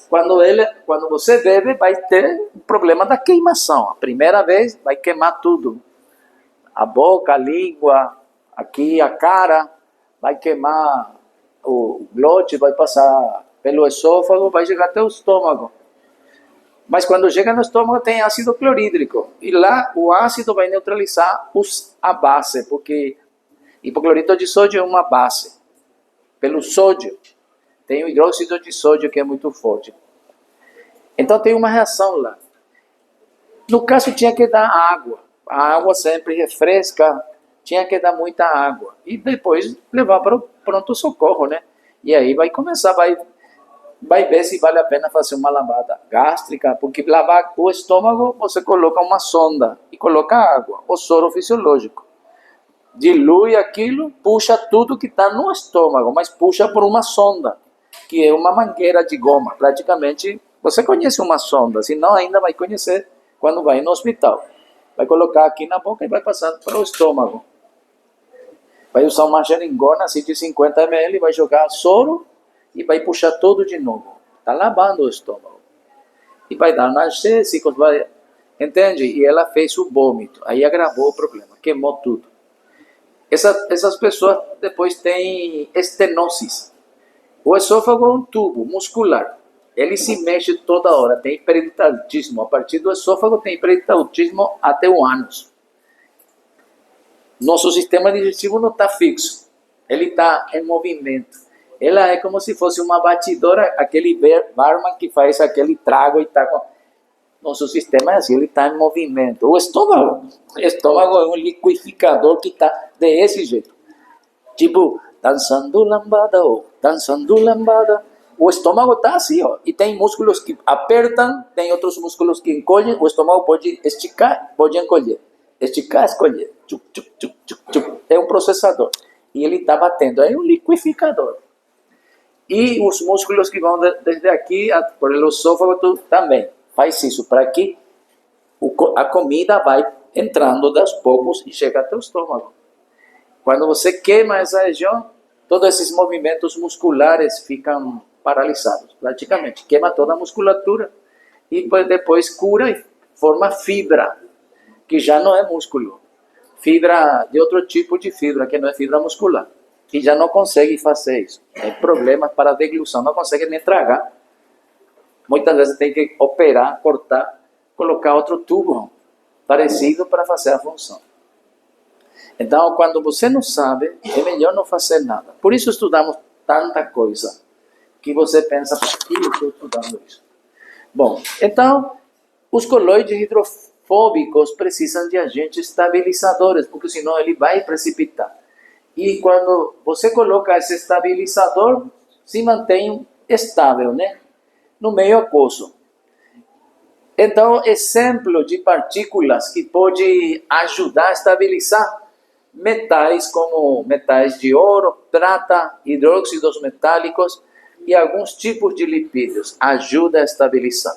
Quando você bebe, vai ter um problema da queimação. A primeira vez vai queimar tudo. A boca, a língua, aqui a cara, vai queimar o glote, vai passar pelo esôfago, vai chegar até o estômago. Mas quando chega no estômago tem ácido clorídrico. E lá o ácido vai neutralizar a base, porque hipoclorito de sódio é uma base. Pelo sódio, tem o hidróxido de sódio que é muito forte. Então tem uma reação lá. No caso tinha que dar água. A água sempre refresca, tinha que dar muita água. E depois levar para o pronto-socorro, né? E aí vai começar, vai ver se vale a pena fazer uma lavada gástrica, porque lavar o estômago, você coloca uma sonda e coloca água, o soro fisiológico. Dilui aquilo, puxa tudo que está no estômago, mas puxa por uma sonda, que é uma mangueira de goma. Praticamente, você conhece uma sonda, senão ainda vai conhecer quando vai no hospital. Vai colocar aqui na boca e vai passar para o estômago. Vai usar uma geringona, 150 ml, vai jogar soro e vai puxar tudo de novo. Está lavando o estômago. E vai dar analgésicos, vai... Entende? E ela fez o vômito. Aí agravou o problema, queimou tudo. Essas pessoas depois têm estenoses. O esôfago é um tubo muscular. Ele se mexe toda hora, tem peritonitismo. A partir do esôfago tem peritonitismo até o ânus. Nosso sistema digestivo não está fixo. Ele está em movimento. Ela é como se fosse uma batidora, aquele barman que faz aquele trago e está com... Nosso sistema é assim, ele está em movimento. O estômago é um liquidificador que está desse jeito. Tipo, dançando lambada, dançando lambada. O estômago está assim, ó. E tem músculos que apertam, tem outros músculos que encolhem. O estômago pode esticar, pode encolher. Esticar, escolher. Tchup, tchup, tchup, tchup, tchup. É um processador. E ele está batendo. É um liquidificador. E os músculos que vão desde aqui por o esôfago também. Faz isso para que a comida vai entrando aos poucos e chega até o estômago. Quando você queima essa região, todos esses movimentos musculares ficam paralisados, praticamente. Queima toda a musculatura e depois cura e forma fibra, que já não é músculo. Fibra de outro tipo de fibra, que não é fibra muscular. E já não consegue fazer isso. Tem problemas para a deglução, não consegue nem tragar. Muitas vezes tem que operar, cortar, colocar outro tubo parecido para fazer a função. Então, quando você não sabe, é melhor não fazer nada. Por isso estudamos tanta coisa, que você pensa, por que eu estou estudando isso? Bom, então, os coloides hidrofóbicos precisam de agentes estabilizadores, porque senão ele vai precipitar. E quando você coloca esse estabilizador, se mantém estável, né? No meio aquoso. Então, exemplo de partículas que pode ajudar a estabilizar metais como metais de ouro, prata, hidróxidos metálicos e alguns tipos de lipídios. Ajuda a estabilizar.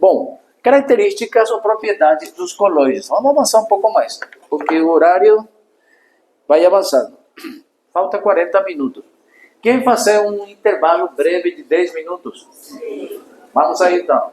Bom, características ou propriedades dos coloides. Vamos avançar um pouco mais, porque o horário vai avançando. Falta 40 minutos. Quem fazer um intervalo breve de 10 minutos? Sim. Vamos aí então.